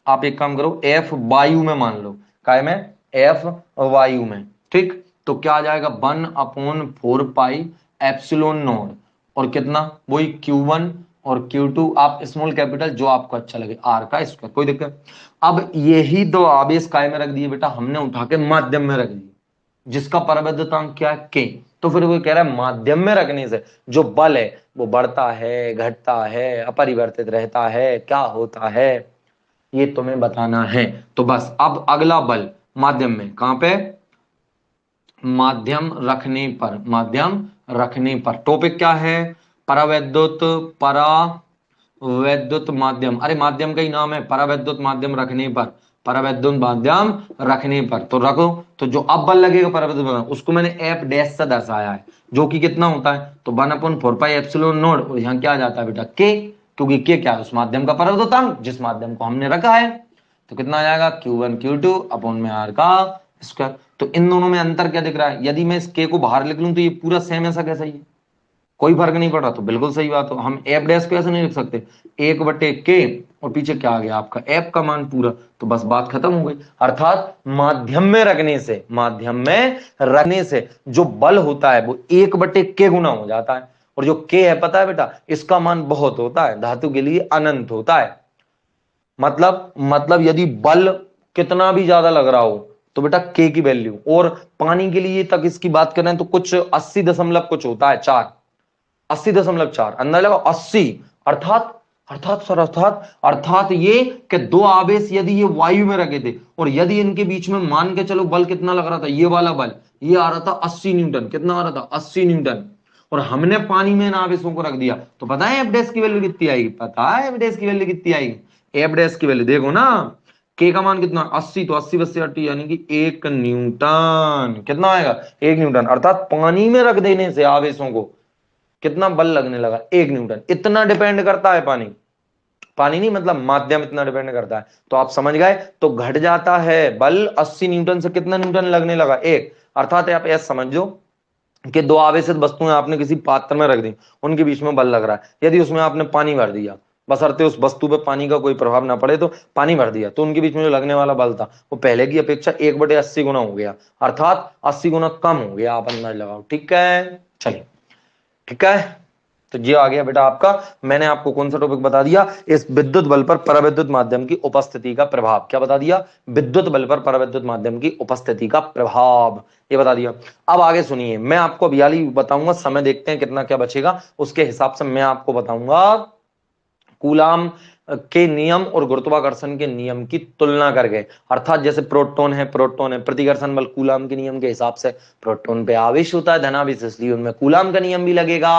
आप एक काम करो, एफ वायु में मान लो, काय में, एफ वायु में, ठीक। तो क्या आ जाएगा, 1/4 पाई एप्सिलॉन नॉट, और कितना, वही Q1 और Q2, आप स्मॉल कैपिटल जो आपको अच्छा लगे, R का स्क्वायर, कोई दिक्कत। अब यही दो आवेश काय में रख दिए बेटा, हमने उठा के माध्यम में रख दिए। जिसका परवैद्युतांक क्या है, के। तो फिर वो कह रहा है माध्यम में रखने से जो बल है वो बढ़ता है, घटता है, अपरिवर्तित रहता है, क्या होता है, ये तुम्हें बताना है। तो बस अब अगला बल माध्यम में, कहां पे, माध्यम रखने पर, माध्यम रखने पर टॉपिक क्या है, परावैद्युत, परावैद्युत माध्यम, अरे माध्यम का ही नाम है, परावैद्युत माध्यम रखने पर, परावैद्युत माध्यम रखने पर तो रखो। तो जो अब बल लगेगा परावैद्युत माध्यम, उसको मैंने एफ डैश से दर्शाया है, जो कि कितना होता है, तो 1/4πε0, और यहाँ क्या आ जाता है बेटा, के, क्योंकि के क्या है, उस माध्यम का परावैद्युतांक जिस माध्यम को हमने रखा है। तो कितना आ जाएगा, Q1 Q2 अपॉन में R का स्क्वायर। तो इन दोनों में अंतर क्या दिख रहा है, यदि मैं इस के को बाहर लिख लूं तो ये पूरा सेम ऐसा कैसा ही है, कोई फर्क नहीं पड़ रहा, तो बिल्कुल सही बात हो, हम एफ डैश को ऐसे नहीं लिख सकते, 1/के और पीछे क्या आ गया आपका एफ का मान पूरा, तो बस बात खत्म हो गई। अर्थात माध्यम में रखने से, माध्यम में रखने से जो बल होता है वो 1/के गुना हो जाता है, और जो के है पता है बेटा, इसका मान बहुत होता है, धातु के लिए अनंत होता है। मतलब यदि बल कितना भी ज्यादा लग रहा हो तो बेटा के की वैल्यू, और पानी के लिए तक इसकी बात करें तो कुछ 80 दशमलव कुछ होता है 4, 80.4 अंदर लगा 80, अर्थात अर्थात सर अर्थात ये कि दो आवेश यदि ये वायु में रखे थे और यदि इनके बीच में मान के चलो बल कितना लग रहा था, ये वाला बल ये आ रहा था 80 न्यूटन, कितना आ रहा था 80 न्यूटन, और हमने पानी में इन आवेशों को रख दिया, तो पता है एफ डैश की वैल्यू कितनी आएगी, पता है एफ डैश की वैल्यू कितनी आएगी, एफ डैश की वैल्यू देखो ना, के का मान कितना 80, तो 80 बस 80 यानी कि 1 न्यूटन, कितना आएगा 1 न्यूटन, अर्थात पानी में रख देने से आवेशों को कितना बल लगने लगा, 1 न्यूटन, इतना डिपेंड करता है पानी, पानी नहीं मतलब माध्यम इतना डिपेंड करता है, तो आप समझ गए, तो घट जाता है बल 80 न्यूटन से कितना न्यूटन लगने लगा, 1, अर्थात आप ऐसा समझो कि दो आवेशित वस्तुएं आपने किसी पात्र में रख दी, उनके बीच में बल लग रहा है, यदि उसमें आपने पानी भर दिया, बशर्ते उस वस्तु पे पानी का कोई प्रभाव ना पड़े, तो पानी भर दिया तो उनके बीच में जो लगने वाला बल था वो पहले की अपेक्षा 1/80 गुना हो गया, अर्थात 80 गुना कम हो गया, आप अंदाज लगाओ, ठीक है, चलिए ठीक है। तो ये आ गया बेटा आपका, मैंने आपको कौन सा टॉपिक बता दिया, इस विद्युत बल पर परावैद्युत माध्यम की उपस्थिति का प्रभाव, क्या बता दिया, विद्युत बल पर परावैद्युत माध्यम की उपस्थिति का प्रभाव, ये बता दिया। अब आगे सुनिए, मैं आपको अभी बताऊंगा, समय देखते हैं कितना क्या बचेगा, उसके हिसाब से मैं आपको बताऊंगा कूलाम के नियम और गुरुत्वाकर्षण के नियम की तुलना करके, अर्थात जैसे प्रोटॉन है, प्रतिकर्षण बल कूलाम के नियम के हिसाब से प्रोटॉन पे आवेश होता है धनावेश, इसलिए उनमें कूलाम का नियम भी लगेगा,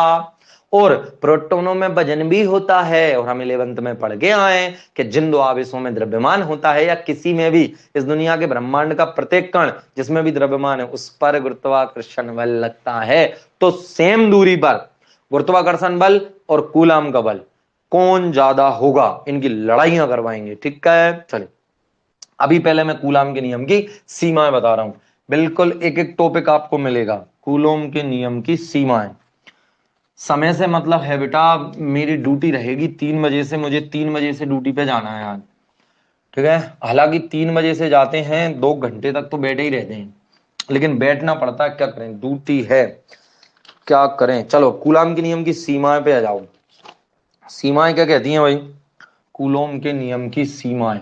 और प्रोटॉनों में वजन भी होता है, और हम 11th में पढ़ के आए कि जिन दो आवेशों में द्रव्यमान होता है या किसी में भी इस दुनिया के ब्रह्मांड का प्रत्येक कण जिसमें भी द्रव्यमान है उस पर गुरुत्वाकर्षण बल लगता है, तो सेम दूरी पर गुरुत्वाकर्षण बल और कूलाम का बल कौन ज्यादा होगा, इनकी लड़ाइयां करवाएंगे, ठीक है। चलिए अभी पहले मैं कूलाम के नियम की सीमाएं बता रहा हूं, बिल्कुल एक एक टॉपिक आपको मिलेगा, कूलोम के नियम की सीमाएं। समय से मतलब है बेटा, मेरी ड्यूटी रहेगी 3 बजे से, मुझे 3 बजे से ड्यूटी पे जाना है आज, ठीक है, हालांकि 3 बजे से जाते हैं, 2 घंटे तक तो बैठे ही रहते हैं, लेकिन बैठना पड़ता है, क्या करें ड्यूटी है, क्या करें। चलो कूलाम के नियम की सीमाएं पे आ जाओ, सीमाएं क्या कहती हैं भाई, कूलोम के नियम की सीमाएं,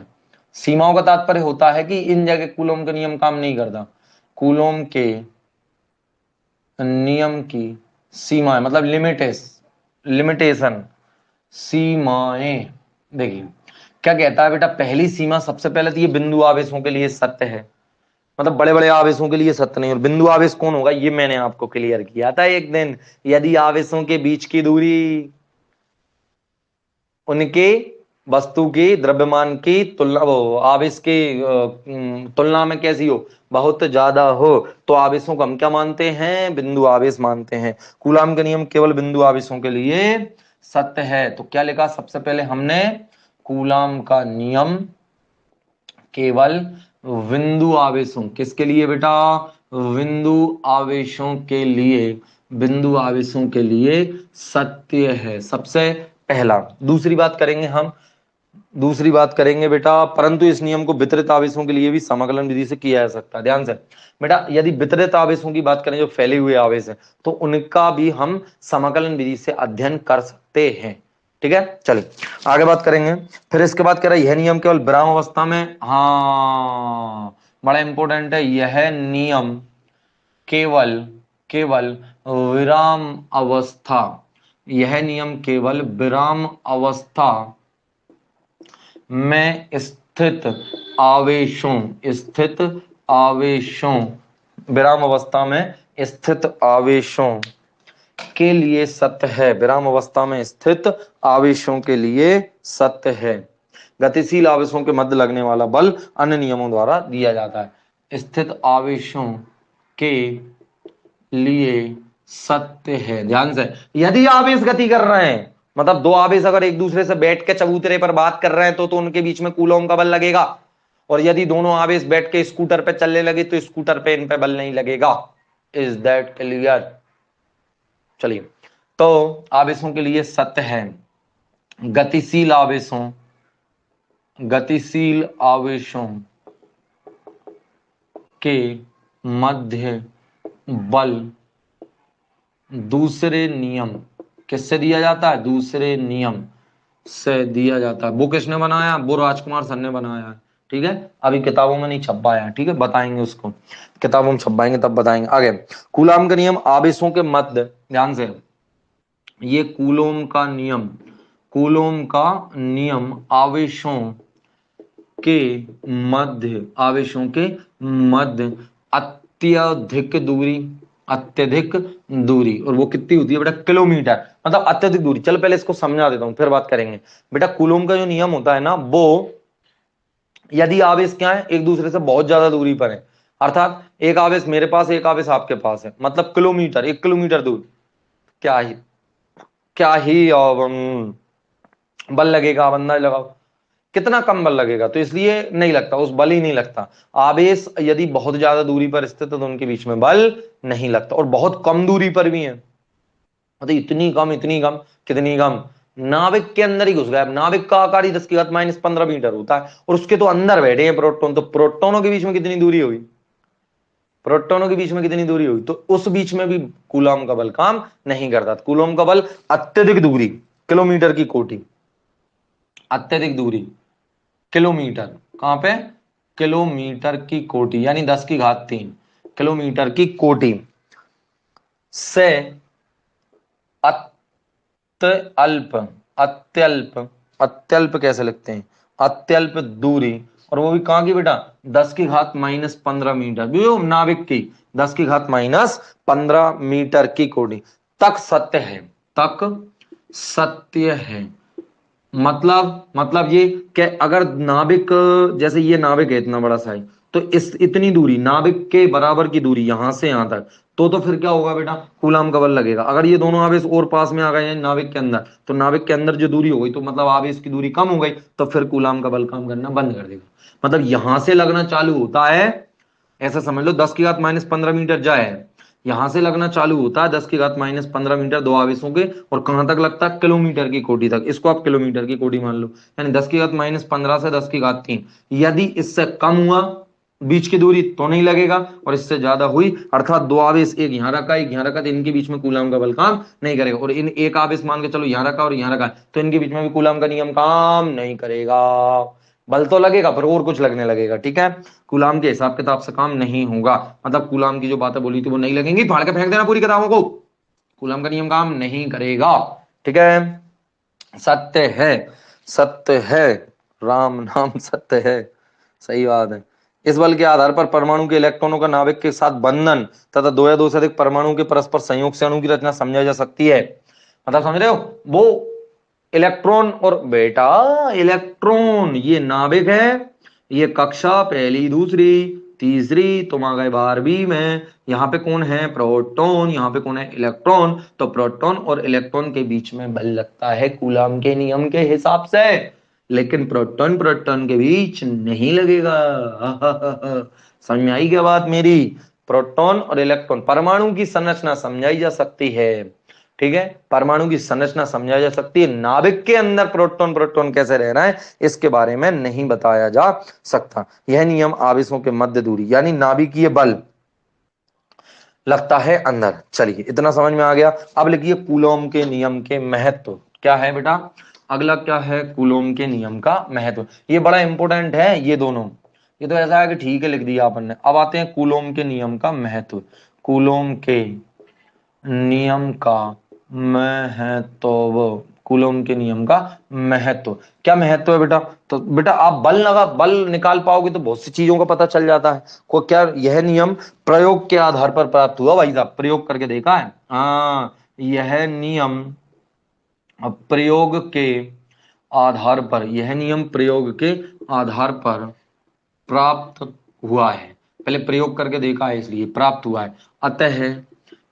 सीमाओं का तात्पर्य होता है कि इन जगह कूलोम का नियम काम नहीं करता, कूलोम के नियम की सीमाएं मतलब लिमिटेशन, सीमाएं, देखिए क्या कहता है बेटा, पहली सीमा सबसे पहले तो ये बिंदु आवेशों के लिए सत्य है, मतलब बड़े बड़े आवेशों के लिए सत्य नहीं, और बिंदु आवेश कौन होगा ये मैंने आपको क्लियर किया था एक दिन, यदि आवेशों के बीच की दूरी उनके वस्तु की द्रव्यमान की तुलना, वो आवेश की तुलना में कैसी हो, बहुत ज्यादा हो, तो आवेशों को हम क्या मानते हैं, बिंदु आवेश मानते हैं। कूलाम का नियम केवल बिंदु आवेशों के लिए सत्य है, तो क्या लिखा सबसे पहले हमने, कूलाम का नियम केवल बिंदु आवेशों, किसके लिए बेटा, बिंदु आवेशों के लिए, बिंदु आवेशों के लिए सत्य है, सबसे पहला। दूसरी बात करेंगे हम, दूसरी बात करेंगे बेटा, परंतु इस नियम को वितरित आवेशों के लिए भी समाकलन विधि से किया जा सकता है, ध्यान से बेटा, यदि वितरित आवेशों की बात करें जो फैले हुए आवेश है, तो उनका भी हम समाकलन विधि से अध्ययन कर सकते हैं, ठीक है। चलिए आगे बात करेंगे, फिर इसके बाद कह रहा है यह नियम केवल विराम अवस्था में, हाँ बड़ा इंपॉर्टेंट है, यह नियम केवल केवल विराम अवस्था, यह नियम केवल विराम अवस्था में स्थित आवेशों, विराम अवस्था में स्थित आवेशों के लिए सत्य है, विराम अवस्था में स्थित आवेशों के लिए सत्य है। गतिशील आवेशों के मध्य लगने वाला बल अन्य नियमों द्वारा दिया जाता है। स्थित आवेशों के लिए सत्य है। ध्यान से, यदि आवेश गति कर रहे हैं, मतलब दो आवेश अगर एक दूसरे से बैठ के चबूतरे पर बात कर रहे हैं तो उनके बीच में कूलॉम का बल लगेगा, और यदि दोनों आवेश बैठ के स्कूटर पे चलने लगे तो स्कूटर पे इन पे बल नहीं लगेगा। Is that clear? चलिए, तो आवेशों के लिए सत्य है। गतिशील आवेशों के मध्य बल दूसरे नियम किससे दिया जाता है? दूसरे नियम से दिया जाता है। वो किसने बनाया? वो राजकुमार सर ने बनाया है। ठीक है, अभी किताबों में नहीं छप पाया। ठीक है, बताएंगे उसको, किताबों में छपाएंगे तब बताएंगे। आगे, कूलॉम का नियम आवेशों के मध्य, ध्यान से, ये कूलॉम का नियम आवेशों के मध्य अत्यधिक दूरी, और वो कितनी होती है बेटा? किलोमीटर, मतलब अत्यधिक दूरी। चल पहले इसको समझा देता हूं, फिर बात करेंगे। बेटा कूलॉम का जो नियम होता है ना, वो यदि आवेश क्या है, एक दूसरे से बहुत ज्यादा दूरी पर है, अर्थात एक आवेश मेरे पास, एक आवेश आपके पास है, मतलब किलोमीटर, 1 किलोमीटर दूर, क्या ही बल लगेगा? आप अंदाज लगाओ कितना कम बल लगेगा। तो इसलिए नहीं लगता, उस बल ही नहीं लगता। आवेश यदि बहुत ज्यादा दूरी पर स्थित है तो उनके बीच में बल नहीं लगता, और बहुत कम दूरी पर भी है, मतलब इतनी कम, कितनी कम? नाविक के अंदर ही घुस गया। नाविक का आकार ही 10⁻15 होता है, और उसके तो अंदर बैठे हैं प्रोटॉन, तो प्रोटोनों के बीच में कितनी दूरी होगी? तो उस बीच में भी कूलॉम का बल काम नहीं करता। कूलॉम का बल अत्यधिक दूरी, किलोमीटर की कोटि, अत्यधिक दूरी किलोमीटर, कहां पे? किलोमीटर की कोटि, यानी 10⁻3 किलोमीटर की कोटि से अत्यल्प अत्यल्प कैसे लिखते हैं? अत्यल्प दूरी, और वो भी कहां की बेटा? 10⁻−15 मीटर, जो नाविक की 10⁻−15 मीटर की कोटि तक सत्य है। मतलब ये कि अगर नाविक, जैसे ये नाविक है इतना बड़ा सा, तो इस इतनी दूरी, नाविक के बराबर की दूरी यहां से यहां तक, तो फिर क्या होगा बेटा? कूलॉम का बल लगेगा। अगर ये दोनों आवेश और पास में आ गए नाविक के अंदर, तो नाविक के अंदर जो दूरी हो गई, तो मतलब आवेश की दूरी कम हो गई, तो फिर कूलॉम का बल काम करना बंद कर देगा। मतलब यहां से लगना चालू होता है, ऐसा समझ लो 10⁻−15 मीटर जाए, यहां से लगना चालू होता है 10⁻−15 मीटर दो आवेशों के, और कहां तक लगता है? किलोमीटर की कोटि तक। इसको आप किलोमीटर की कोटि मान लो, यानी 10⁻−15 से 10⁻3। यदि इससे कम हुआ बीच की दूरी तो नहीं लगेगा, और इससे ज्यादा हुई, अर्थात दो आवेश, एक यहाँ रखा, एक यहाँ रखा, तो इनके बीच में कूलॉम का बल काम नहीं करेगा। और इन एक आवेश मान के चलो यहाँ रखा और यहाँ रखा, तो इनके बीच में भी कूलॉम का नियम काम नहीं करेगा। बल तो लगेगा पर और कुछ लगने लगेगा। ठीक है, कूलॉम के हिसाब किताब से काम नहीं होगा, मतलब कूलॉम की जो बातें बोली थी वो नहीं लगेंगी, फाड़ के फेंक देना पूरी किताबों को। कूलॉम का नियम काम नहीं करेगा। ठीक है, सत्य है, राम नाम सत्य है, सही बात है। इस बल के आधार पर परमाणु के इलेक्ट्रॉनों का नाभिक के साथ बंधन तथा दो या दो से अधिक परमाणु के परस्पर संयोग से अणु की रचना समझा जा सकती है। मतलब समझ रहे हो? वो इलेक्ट्रॉन, और बेटा इलेक्ट्रॉन ये नाभिक है, ये कक्षा पहली, दूसरी, तीसरी, तुम आ गए 12वीं में। यहाँ पे कौन है? प्रोटॉन। यहाँ पे कौन है? इलेक्ट्रॉन। तो प्रोटॉन और इलेक्ट्रॉन के बीच में बल लगता है कूलॉम के नियम के हिसाब से, लेकिन प्रोटॉन प्रोटॉन के बीच नहीं लगेगा। समझ में आई क्या बात मेरी? प्रोटॉन और इलेक्ट्रॉन, परमाणु की संरचना समझाई जा सकती है। ठीक है, परमाणु की संरचना समझाई जा सकती है, नाभिक के अंदर प्रोटॉन प्रोटॉन कैसे रह रहा है इसके बारे में नहीं बताया जा सकता। यह नियम आवेशों के मध्य दूरी यानी नाभिकीय बल लगता है अंदर। चलिए, इतना समझ में आ गया। अब लिखिए कूलॉम के नियम के महत्व क्या है बेटा? अगला क्या है? कूलॉम के नियम का महत्व। ये बड़ा इंपॉर्टेंट है ये दोनों। ये तो ऐसा है कि ठीक है लिख दिया अपन ने। अब आते हैं कूलॉम के नियम का महत्व। कूलोम के नियम का महत्व, कूलोम के नियम का महत्व। क्या महत्व है बेटा? तो बेटा आप बल निकाल पाओगे तो बहुत सी चीजों का पता चल जाता है। को क्या यह नियम प्रयोग के आधार पर प्राप्त हुआ? भाई साहब प्रयोग करके देखा है। हाँ, यह नियम प्रयोग के आधार पर, यह नियम प्रयोग के आधार पर प्राप्त हुआ है। पहले प्रयोग करके देखा है इसलिए प्राप्त हुआ है। अतः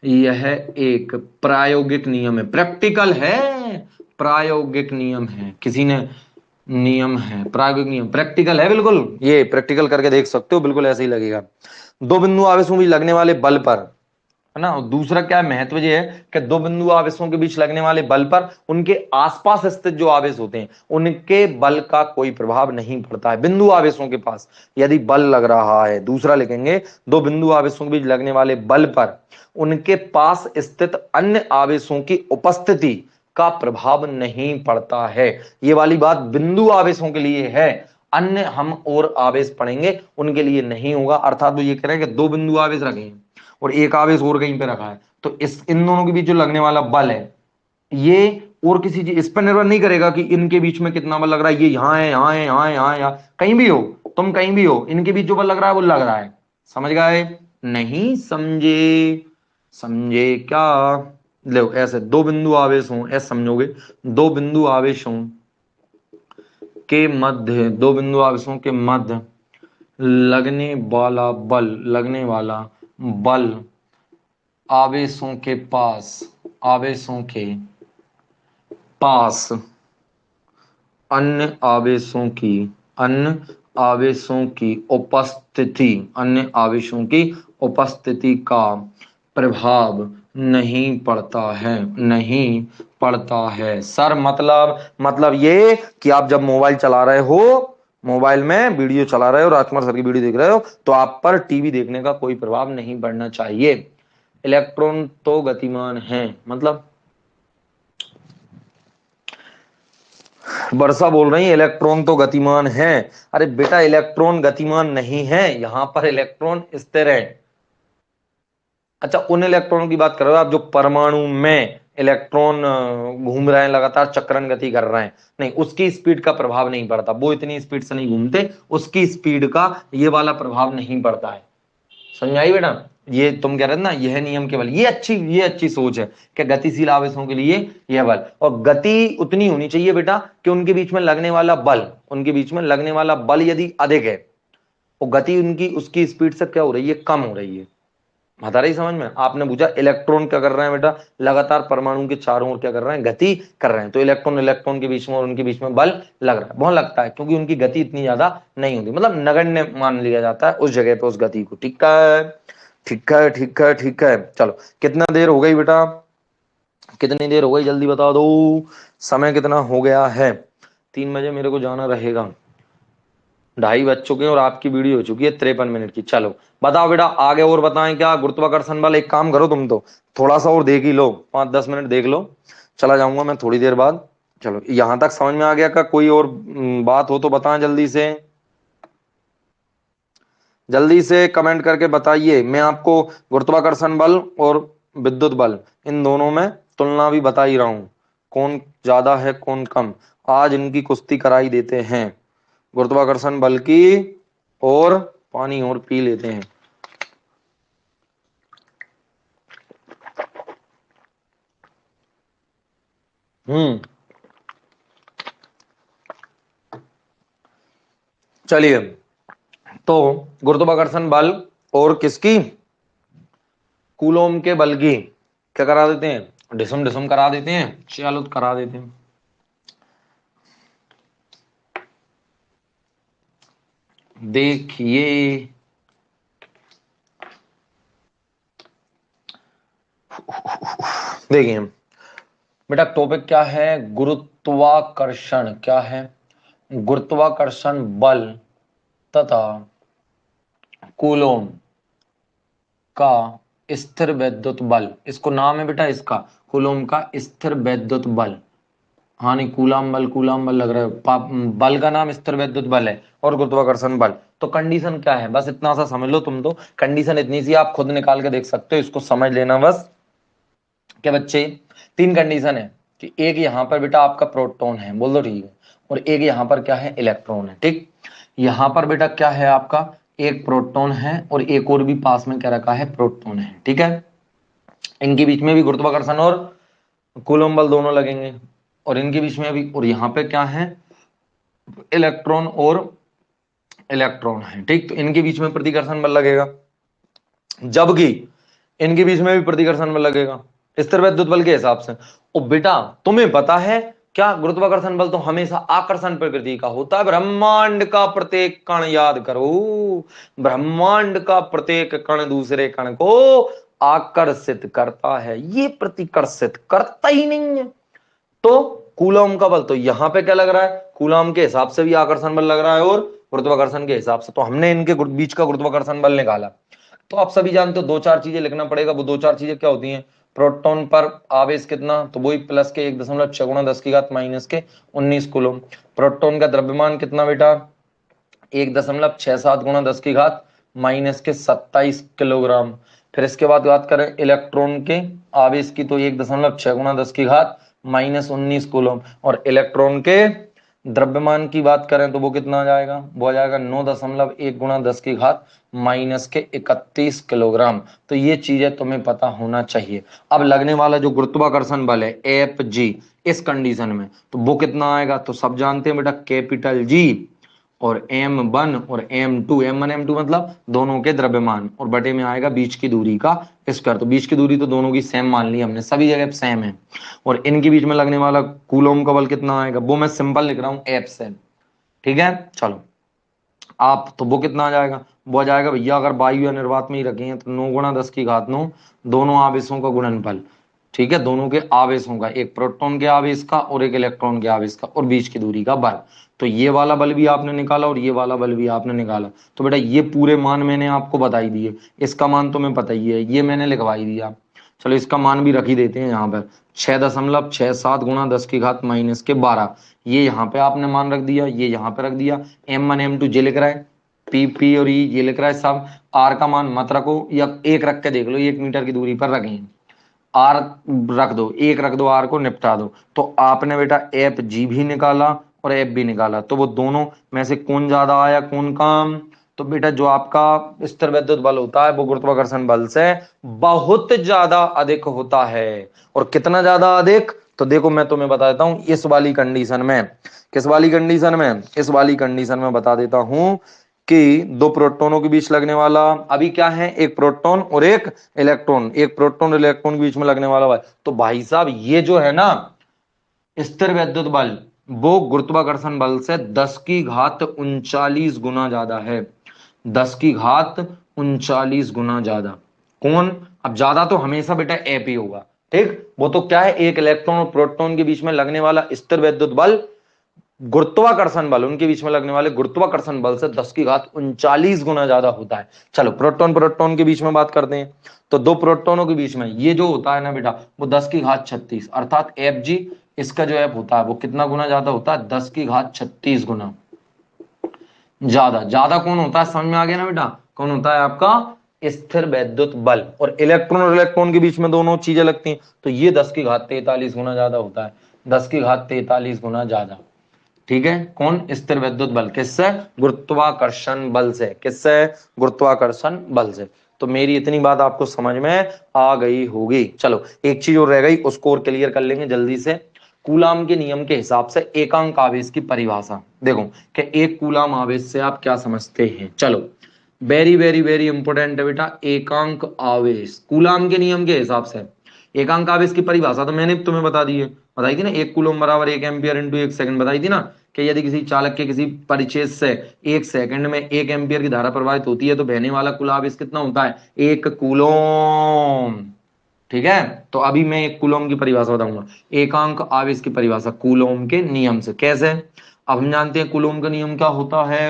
यह एक प्रायोगिक नियम है, प्रैक्टिकल है, प्रायोगिक नियम है। किसी ने नियम है, प्रायोगिक नियम, प्रैक्टिकल है, बिल्कुल ये प्रैक्टिकल करके देख सकते हो, बिल्कुल ऐसे ही लगेगा। दो बिंदु आवेशों में लगने वाले बल पर, है ना। और दूसरा क्या महत्व ये है कि दो बिंदु आवेशों के बीच लगने वाले बल पर उनके आसपास स्थित जो आवेश होते हैं उनके बल का कोई प्रभाव नहीं पड़ता है। बिंदु आवेशों के पास यदि बल लग रहा है, दूसरा लिखेंगे दो बिंदु आवेशों के बीच लगने वाले बल पर उनके पास स्थित अन्य आवेशों की उपस्थिति का प्रभाव नहीं पड़ता है। ये वाली बात बिंदु आवेशों के लिए है, अन्य हम और आवेश पढ़ेंगे उनके लिए नहीं होगा। अर्थात वो ये कह रहे हैं कि दो बिंदु आवेश रखे हैं और एक आवेश और कहीं पे रखा है, तो इस इन दोनों के बीच जो लगने वाला बल है ये और किसी चीज इस पर निर्भर नहीं करेगा कि इनके बीच में कितना बल लग रहा है। ये यहाँ है, यहाँ है, यहाँ है, यहाँ है, यहाँ कहीं भी हो, तुम कहीं भी हो, इनके बीच जो बल लग रहा है वो लग रहा है। समझ गए? नहीं समझे? समझे क्या? लो ऐसे दो बिंदु आवेश हों, ऐसे समझोगे, दो बिंदु आवेशों के मध्य, दो बिंदु आवेशों के मध्य लगने वाला बल, लगने वाला बल आवेशों के पास, आवेशों के पास अन्य आवेशों की, अन्य आवेशों की उपस्थिति, अन्य आवेशों की उपस्थिति का प्रभाव नहीं पड़ता है, नहीं पड़ता है। सर मतलब ये कि आप जब मोबाइल चला रहे हो, मोबाइल में वीडियो चला रहे हो, राजकुमार सर की वीडियो देख रहे हो, तो आप पर टीवी देखने का कोई प्रभाव नहीं पड़ना चाहिए। इलेक्ट्रॉन तो गतिमान है, मतलब वर्षा बोल रही है इलेक्ट्रॉन तो गतिमान है। अरे बेटा इलेक्ट्रॉन गतिमान नहीं है, यहां पर इलेक्ट्रॉन स्थिर है। अच्छा उन इलेक्ट्रॉनों की बात कर रहे हो आप जो परमाणु में इलेक्ट्रॉन घूम रहे हैं, लगातार चक्रण गति कर रहे हैं, नहीं उसकी स्पीड का प्रभाव नहीं पड़ता, वो इतनी स्पीड से नहीं घूमते, उसकी स्पीड का ये वाला प्रभाव नहीं पड़ता है। समझाई बेटा? ये तुम कह रहे थे ना यह नियम केवल, ये अच्छी सोच है कि गतिशील आवेशों के लिए यह बल, और गति उतनी होनी चाहिए बेटा कि उनके बीच में लगने वाला बल, उनके बीच में लगने वाला बल यदि अधिक है और गति उनकी उसकी स्पीड से क्या हो रही है, कम हो रही है। बता रही समझ में? आपने पूछा इलेक्ट्रॉन क्या कर रहे हैं बेटा, लगातार परमाणु के चारों ओर क्या कर रहे हैं, गति कर रहे हैं, तो इलेक्ट्रॉन इलेक्ट्रॉन के बीच में और उनके बीच में बल लग रहा है, बहुत लगता है क्योंकि उनकी गति इतनी ज्यादा नहीं होती, मतलब नगण्य मान लिया जाता है उस जगह पे उस गति को। ठीक है, ठीक है, ठीक है, ठीक है। चलो कितना देर हो गई बेटा, कितनी देर हो गई जल्दी बता दो, समय कितना हो गया है? 3 बजे मेरे को जाना रहेगा, 2:30 बज चुके हैं और आपकी वीडियो हो चुकी है 53 मिनट की। चलो बताओ बेटा आगे और बताएं क्या? गुरुत्वाकर्षण बल, एक काम करो तुम तो थोड़ा सा और देख ही लो, 5-10 मिनट देख लो, चला जाऊंगा मैं थोड़ी देर बाद। चलो यहां तक समझ में आ गया का? कोई और बात हो तो बताएं जल्दी से, जल्दी से कमेंट करके बताइए। मैं आपको गुरुत्वाकर्षण बल और विद्युत बल इन दोनों में तुलना भी बता ही रहा हूं, कौन ज्यादा है कौन कम। आज इनकी कुश्ती कराई देते हैं, गुरुत्वाकर्षण बल की, और पानी और पी लेते हैं। चलिए तो गुरुत्वाकर्षण बल और किसकी, कूलोम के बल की क्या करा देते हैं, डिसम डिसम करा देते हैं। चलो करा देते हैं। देखिए देखिए बेटा टॉपिक क्या है, गुरुत्वाकर्षण, क्या है, गुरुत्वाकर्षण बल तथा कूलोम का स्थिर वैद्युत बल, इसको नाम है बेटा इसका कूलोम का स्थिर वैद्युत बल। हाँ नहीं कूलाम बल लग रहा है, बल का नाम स्थिर वैद्युत बल है और गुरुत्वाकर्षण बल तो कंडीशन क्या है, बस इतना सा समझ लो तुम। तो कंडीशन इतनी सी, आप खुद निकाल के देख सकते हो, इसको समझ लेना बस। क्या बच्चे, तीन कंडीशन है कि एक यहाँ पर बेटा आपका प्रोटॉन है, बोल दो ठीक है, और एक यहाँ पर क्या है, इलेक्ट्रॉन है। ठीक, यहाँ पर बेटा क्या है आपका, एक प्रोटॉन है और एक और भी पास में क्या रखा है, प्रोटॉन है। ठीक है, इनके बीच में भी गुरुत्वाकर्षण और कूलॉम बल दोनों लगेंगे, और इनके बीच में भी, और यहाँ पे क्या है, इलेक्ट्रॉन और इलेक्ट्रॉन है। ठीक, तो इनके बीच में प्रतिकर्षण बल लगेगा, जबकि इनके बीच में भी प्रतिकर्षण बल लगेगा स्थिर विद्युत बल के हिसाब से। और बेटा तुम्हें पता है क्या, गुरुत्वाकर्षण बल तो हमेशा आकर्षण प्रकृति का होता है। ब्रह्मांड का प्रत्येक कण, याद करो, ब्रह्मांड का प्रत्येक कण दूसरे कण को आकर्षित करता है, ये प्रतिकर्षित करता ही नहीं है। तो कूलॉम का बल तो यहां पे क्या लग रहा है, कूलॉम के हिसाब से भी आकर्षण बल लग रहा है और गुरुत्वाकर्षण के हिसाब से। तो हमने इनके बीच का गुरुत्वाकर्षण बल निकाला। तो आप सभी जानते हो दो चार चीजें लिखना पड़ेगा। वो दो चार चीजें क्या होती हैं, प्रोटॉन पर आवेश कितना, तो वही प्लस के 1.6 गुणा 10 की घात माइनस के 19 कूलम। प्रोटॉन का द्रव्यमान कितना बेटा, 1.67 गुणा 10 की घात माइनस के 27 किलोग्राम। फिर इसके बाद बात करें इलेक्ट्रॉन के आवेश की, तो 1.6 गुणा 10 की घात माइनस 19 कूलम। और इलेक्ट्रॉन के द्रव्यमान की बात करें तो वो कितना आ जाएगा, वो आ जाएगा 9.1 गुणा 10 की घात माइनस के 31 किलोग्राम। तो ये चीजें तुम्हें पता होना चाहिए। अब लगने वाला जो गुरुत्वाकर्षण बल है एफ जी, इस कंडीशन में तो वो कितना आएगा, तो सब जानते हैं बेटा, कैपिटल जी और m1 और m2, m1 m2 मतलब दोनों के द्रव्यमान, और बटे में आएगा बीच की दूरी का स्क्वायर। तो बीच की दूरी तो दोनों की सेम मान ली हमने, सभी जगह सेम है। और इनके बीच में लगने वाला कूलॉम का बल कितना आएगा, वो मैं सिंपल लिख रहा हूं एफ से। ठीक है, चलो आप, तो वो कितना आ जाएगा, वो आ जाएगा भैया, अगर वायु या निर्वात में ही रखे हैं तो 9 गुणा 10 की घात 9, दोनों आवेशों का गुणनफल। ठीक है, दोनों के आवेशों का, एक प्रोटॉन के आवेश का और एक इलेक्ट्रॉन के आवेश का, और बीच की दूरी का बल। तो ये वाला बल भी आपने निकाला और ये वाला बल भी आपने निकाला। तो बेटा ये पूरे मान मैंने आपको बता ही दिए, इसका मान तुम्हें पता ही है, ये मैंने लिखवा ही दिया। चलो इसका मान भी रख ही देते हैं यहाँ पर, 6.67 गुणा 10 की घात माइनस के 12, ये यहाँ पे आपने मान रख दिया, ये यहाँ पे रख दिया। m1 m2 जे लिख रहा है, पी पी और ई ये लिख रहा है सब। आर का मान मत रखो, या एक रख के देख लो, 1 मीटर की दूरी पर रखें, आर रख दो, एक रख दो, आर को निपटा दो। तो आपने बेटा एफ जी भी निकाला और एफ भी निकाला, तो वो दोनों में से कौन ज्यादा आया, कौन कम, तो बेटा जो आपका स्थिर विद्युत बल होता है वो गुरुत्वाकर्षण बल से बहुत ज्यादा अधिक होता है। और कितना ज्यादा अधिक, तो देखो मैं तुम्हें बता देता हूं, इस वाली कंडीशन में, किस वाली कंडीशन में, इस वाली कंडीशन में बता देता हूं कि दो प्रोटॉनों के बीच लगने वाला, अभी क्या है, एक प्रोटॉन और एक इलेक्ट्रॉन, एक प्रोटॉन और इलेक्ट्रॉन के बीच में लगने वाला है। तो भाई साहब ये जो है ना स्थिर विद्युत बल, वो गुरुत्वाकर्षण बल से 10 की घात 39 गुना ज्यादा है, 10 की घात 39 गुना ज्यादा। कौन, अब ज्यादा तो हमेशा बेटा एप ही होगा। ठीक, वो तो क्या है, एक इलेक्ट्रॉन और प्रोटॉन के बीच में लगने वाला स्थिर विद्युत बल, गुरुत्वाकर्षण बल, उनके बीच में लगने वाले गुरुत्वाकर्षण बल से 10 की घात 39 गुना ज्यादा होता है। चलो प्रोटॉन प्रोटॉन के बीच में बात करते हैं, तो दो प्रोटॉनों के बीच में ये जो होता है ना बेटा, वो 10 की घात 36, अर्थात एफ जी, इसका जो एफ होता है वो कितना गुना ज्यादा होता है, 10 की घात 36 गुना ज्यादा। ज्यादा कौन होता है, समझ में आ गया ना बेटा, कौन होता है आपका स्थिर वैद्युत बल। और इलेक्ट्रॉन के बीच में दोनों चीजें लगती हैं, तो ये 10 की घात 43 गुना ज्यादा होता है, 10 की घात 43 गुना ज्यादा। ठीक है, कौन, स्थिर विद्युत बल, किससे, गुरुत्वाकर्षण बल से, किससे, गुरुत्वाकर्षण बल से। तो मेरी इतनी बात आपको समझ में आ गई होगी। चलो एक चीज और रह गई, उसको और क्लियर कर लेंगे जल्दी से। कूलाम के नियम के हिसाब से एकांक आवेश की परिभाषा देखो कि एक कूलाम आवेश से आप क्या समझते हैं। चलो वेरी वेरी वेरी इंपोर्टेंट है बेटा, एकांक आवेश कूलाम के नियम के हिसाब से। एकांक आवेश की परिभाषा तो मैंने तुम्हें बताई थी ना, एक कूलम बराबर 1 एम्पियर इंटू 1 सेकंड, बताई थी ना, कि यदि किसी चालक के किसी परिच्छेद से 1 सेकंड में 1 एम्पियर की धारा प्रवाहित होती है तो बहने वाला कुल आवेश कितना होता है, 1 कूलम। ठीक है, तो अभी मैं एक कूलम की परिभाषा बताऊंगा, एकांक आवेश की परिभाषा कूलम के नियम से। कैसे, अब हम जानते हैं कूलम का नियम क्या होता है,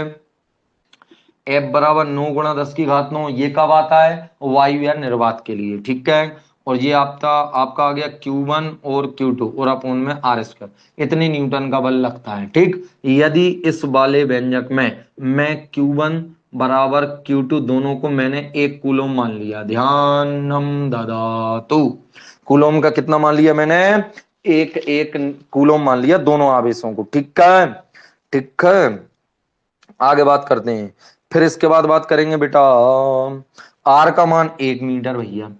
एफ बराबर 9 गुणा 10 की घात 9, ये कब आता है, वायु या निर्वात के लिए। ठीक है, और ये आपका आपका आ गया Q1 और Q2 और अपोन में आर स्क्वायर, इतने न्यूटन का बल लगता है। ठीक, यदि इस वाले व्यंजक में मैं Q1 बराबर Q2 दोनों को मैंने 1 कूलोम मान लिया। ध्यानम ददातु। कूलोम का कितना मान लिया मैंने? 1 कूलोम मान लिया दोनों आवेशों को। ठीक है, ठीक है। आगे बात करते हैं। फिर इसके बाद बात करेंगे बेटा, आर का मान 1 मीटर भैया।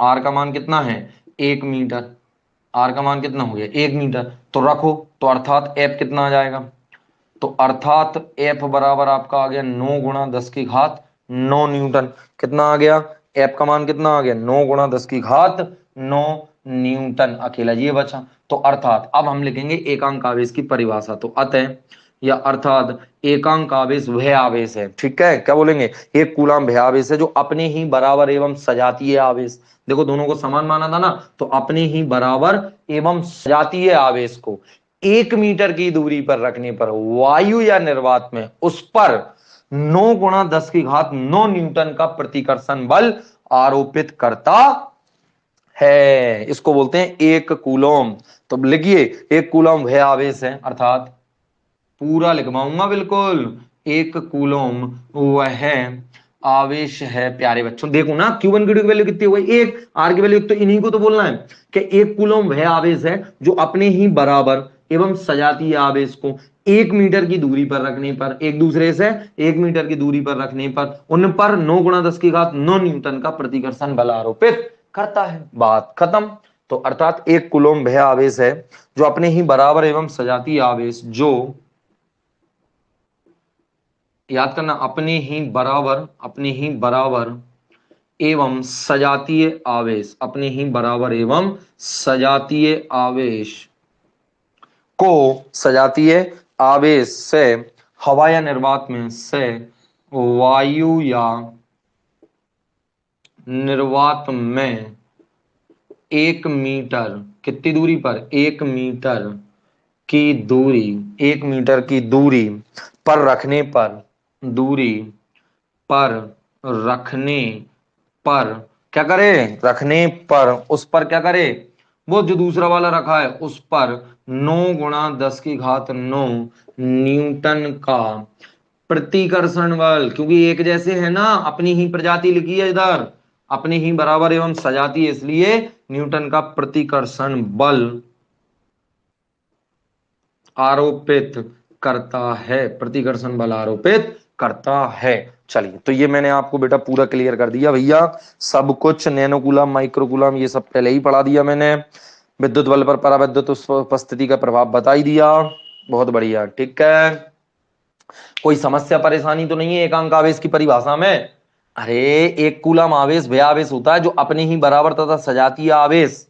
आर का मान कितना है? 1 मीटर। आर का मान कितना हो गया? 1 मीटर। तो रखो, तो अर्थात एफ कितना आ जाएगा? तो अर्थात एफ बराबर आपका आ गया 9 × 10⁻৯ न्यूटन। कितना आ गया? एफ का मान कितना आ गया? 9 × 10⁻9 न्यूटन। अकेला ये बचा। तो अर्थात अब हम लिखेंगे एकांक आवेश की परिभाषा। तो अतः या अर्थात एकांक आवेश वह आवेश है, ठीक है, क्या बोलेंगे? 1 कूलाम वह आवेश है जो अपने ही बराबर एवं सजातीय आवेश, देखो दोनों को समान माना था ना, तो अपने ही बराबर एवं सजातीय आवेश को 1 मीटर की दूरी पर रखने पर वायु या निर्वात में उस पर 9 × 10⁻9 न्यूटन का प्रतिकर्षण बल आरोपित करता है। इसको बोलते हैं 1 कूलोम। तो लिखिए 1 कूलोम वह आवेश है, अर्थात पूरा लिखवाऊंगा बिल्कुल, 1 कूलोम वह आवेश है। प्यारे बच्चों देखो ना, Q1 Q2 की वैल्यू कितनी हो गई? 1। आर की वैल्यू, तो इन्हीं को तो बोलना है कि 1 कूलोम वह आवेश है जो अपने ही बराबर एवं सजातीय आवेश को 1 मीटर की दूरी पर रखने पर, एक दूसरे से 1 मीटर की दूरी पर रखने पर उन पर 9 × 10⁻9 न्यूटन का प्रतिकर्षण बल आरोपित करता है। बात खत्म। तो अर्थात 1 कूलोम वह आवेश है जो अपने ही बराबर एवं सजातीय आवेश, जो याद करना, अपने ही बराबर एवं सजातीय आवेश, अपने ही बराबर एवं सजातीय आवेश को सजातीय आवेश से हवा या निर्वात में से वायु या निर्वात में 1 मीटर, कितनी दूरी पर? 1 मीटर की दूरी, 1 मीटर की दूरी पर रखने पर, दूरी पर रखने पर क्या करे? रखने पर उस पर क्या करे? वो जो दूसरा वाला रखा है उस पर 9 × 10⁻9 न्यूटन का प्रतिकर्षण बल, क्योंकि एक जैसे है ना, अपनी ही प्रजाति लिखी है इधर, अपने ही बराबर एवं सजाती, इसलिए न्यूटन का प्रतिकर्षण बल आरोपित करता है, प्रतिकर्षण बल आरोपित करता है। चलिए, तो ये मैंने आपको बेटा पूरा क्लियर कर दिया भैया, सब कुछ नैनो कूलम, माइक्रो कूलम, ये सब पहले ही पढ़ा दिया मैंने। विद्युत बल पर पराविद्युत उपस्थिति का प्रभाव बता ही दिया। बहुत बढ़िया, ठीक है। कोई समस्या परेशानी तो नहीं है एकांक आवेश की परिभाषा में? अरे 1 कूलम आवेश वह आवेश होता है जो अपने ही बराबर तथा सजातीय आवेश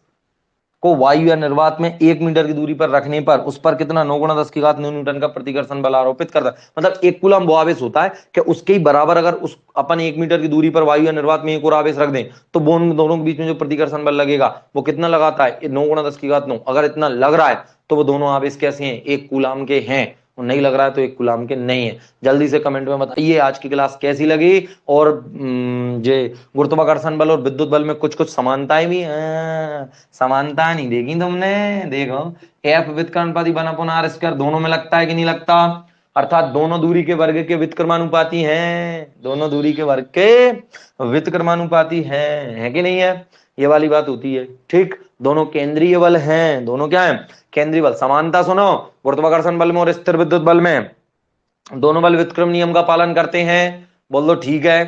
को वायु या निर्वात में 1 मीटर की दूरी पर रखने पर उस पर कितना? 9 × 10⁻9 न्यूटन का प्रतिकर्षण बल आरोपित करता है। मतलब 1 कूलम वो आवेश होता है कि उसके ही बराबर अगर उस अपन 1 मीटर की दूरी पर वायु या निर्वात में एक और आवेश रख दें तो दोनों के बीच में जो प्रतिकर्षण बल लगेगा वो कितना लगाता है? 9 × 10⁻9। अगर इतना लग रहा है तो वो दोनों आवेश कैसे हैं? 1 कूलम के हैं। और नहीं लग रहा है तो 1 कूलम के नहीं है। जल्दी से कमेंट में बताइए आज की क्लास कैसी लगी, और जे गुरुत्वाकर्षण बल और विद्युत बल में कुछ कुछ समानताएं भी हैं। समानता नहीं देखी तुमने? देखो, एफ व्युत्क्रमानुपाती 1/r² दोनों में लगता है कि नहीं लगता? अर्थात दोनों दूरी के वर्ग के व्युत्क्रमानुपाती हैं, दोनों दूरी के वर्ग के व्युत्क्रमानुपाती हैं, है कि नहीं है? ये वाली बात होती है, ठीक। दोनों केंद्रीय बल हैं, दोनों क्या है? केंद्रीय बल। समानता सुनो, गुरुत्वाकर्षण बल में और स्थिर विद्युत बल में दोनों बल व्युत्क्रम नियम का पालन करते हैं। बोल दो ठीक है।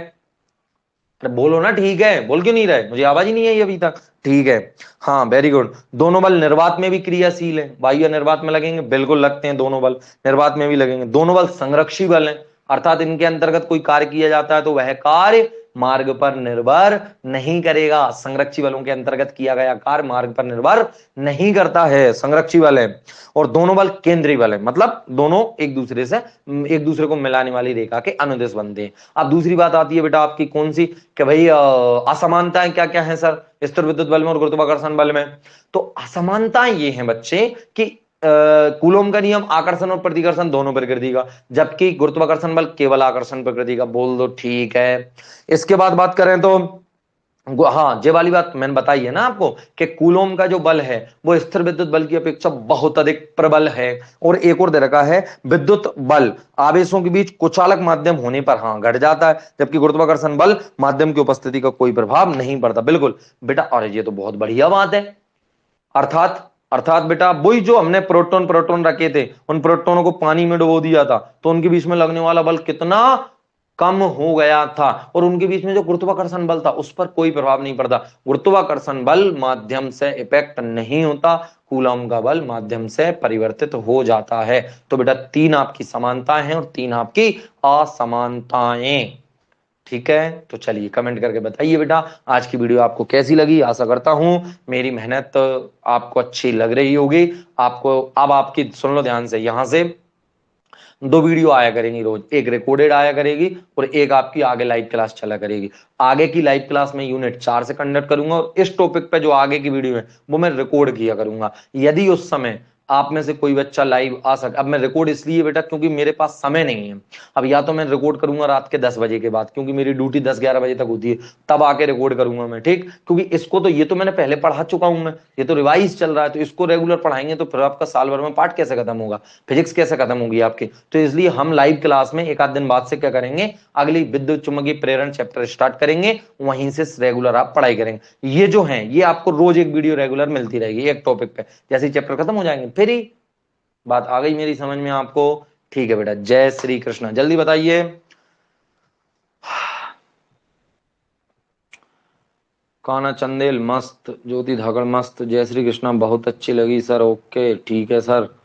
अरे बोलो ना ठीक है, बोल क्यों नहीं रहे? मुझे आवाज ही नहीं आई अभी तक। ठीक है, हाँ, वेरी गुड। दोनों बल निर्वात में भी क्रियाशील है। वायु या निर्वात में लगेंगे? बिल्कुल लगते हैं, दोनों बल निर्वात में भी लगेंगे। दोनों बल संरक्षी बल हैं, अर्थात इनके अंतर्गत कोई कार्य किया जाता है तो वह कार्य मार्ग पर निर्भर नहीं करेगा। संरक्षी बलों के अंतर्गत किया गया कार्य मार्ग पर निर्भर नहीं करता है, संरक्षी बल है। और दोनों बल केंद्रीय बल है, मतलब दोनों एक दूसरे को मिलाने वाली रेखा के अनुदिश बनते हैं। अब दूसरी बात आती है बेटा आपकी कौन सी, कि भाई असमानताएं क्या क्या है सर स्थिर विद्युत बल में और गुरुत्वाकर्षण बल में? तो असमानताएं ये हैं बच्चे कि कूलोम का नियम आकर्षण और प्रतिकर्षण दोनों प्रकृति का, जबकि गुरुत्वाकर्षण बल केवल आकर्षण प्रकृति का। बोल दो ठीक है। इसके बाद बात करें तो हाँ, ये वाली बात मैंने बताई है ना आपको कि कूलोम का जो बल है वो स्थिर विद्युत बल की अपेक्षा बहुत अधिक प्रबल है। और एक और दे रखा है, विद्युत बल आवेशों के बीच कुचालक माध्यम होने पर हाँ घट जाता है, जबकि गुरुत्वाकर्षण बल माध्यम की उपस्थिति का कोई प्रभाव नहीं पड़ता। बिल्कुल बेटा, और ये तो बहुत बढ़िया बात है। अर्थात अर्थात बेटा, वही जो हमने प्रोटॉन प्रोटॉन रखे थे, उन प्रोटॉनों को पानी में डुबो दिया था तो उनके बीच में लगने वाला बल कितना कम हो गया था, और उनके बीच में जो गुरुत्वाकर्षण बल था उस पर कोई प्रभाव नहीं पड़ता। गुरुत्वाकर्षण बल माध्यम से इफेक्ट नहीं होता, कूलॉम का बल माध्यम से परिवर्तित हो जाता है। तो बेटा 3 आपकी समानताएं हैं और 3 आपकी असमानताएं। ठीक है, तो चलिए कमेंट करके बताइए बेटा आज की वीडियो आपको कैसी लगी। आशा करता हूं मेरी मेहनत आपको अच्छी लग रही होगी। आपको अब आपकी सुन लो ध्यान से, यहां से 2 वीडियो आया करेंगी रोज, एक रिकॉर्डेड आया करेगी और एक आपकी आगे लाइव क्लास चला करेगी। आगे की लाइव क्लास में यूनिट 4 से कंडक्ट करूंगा और इस टॉपिक पे जो आगे की वीडियो है वो मैं रिकॉर्ड किया करूंगा। यदि उस समय आप में से कोई बच्चा लाइव आ सके, अब मैं रिकॉर्ड इसलिए बेटा क्योंकि मेरे पास समय नहीं है। अब या तो मैं रिकॉर्ड करूंगा रात के 10 बजे के बाद, क्योंकि मेरी ड्यूटी 10-11 बजे तक होती है, तब आके रिकॉर्ड करूंगा मैं, ठीक। क्योंकि इसको तो ये तो मैंने पहले पढ़ा चुका हूं मैं, ये तो रिवाइज चल रहा है, तो इसको रेगुलर पढ़ाएंगे तो फिर आपका साल भर में पाठ कैसे खत्म होगा, फिजिक्स कैसे खत्म होगी आपकी। तो इसलिए हम लाइव क्लास में एक आध दिन बाद से क्या करेंगे, अगली विद्युत चुम्बकीय प्रेरण चैप्टर स्टार्ट करेंगे, वहीं से रेगुलर आप पढ़ाई करेंगे। ये जो है ये आपको रोज एक वीडियो रेगुलर मिलती रहेगी एक टॉपिक पे, जैसे ही चैप्टर खत्म हो जाएंगे फिर ही। बात आ गई मेरी समझ में आपको? ठीक है बेटा, जय श्री कृष्ण। जल्दी बताइए। काना चंदेल मस्त, ज्योति धाकड़ मस्त, जय श्री कृष्णा बहुत अच्छी लगी सर। ओके ठीक है सर।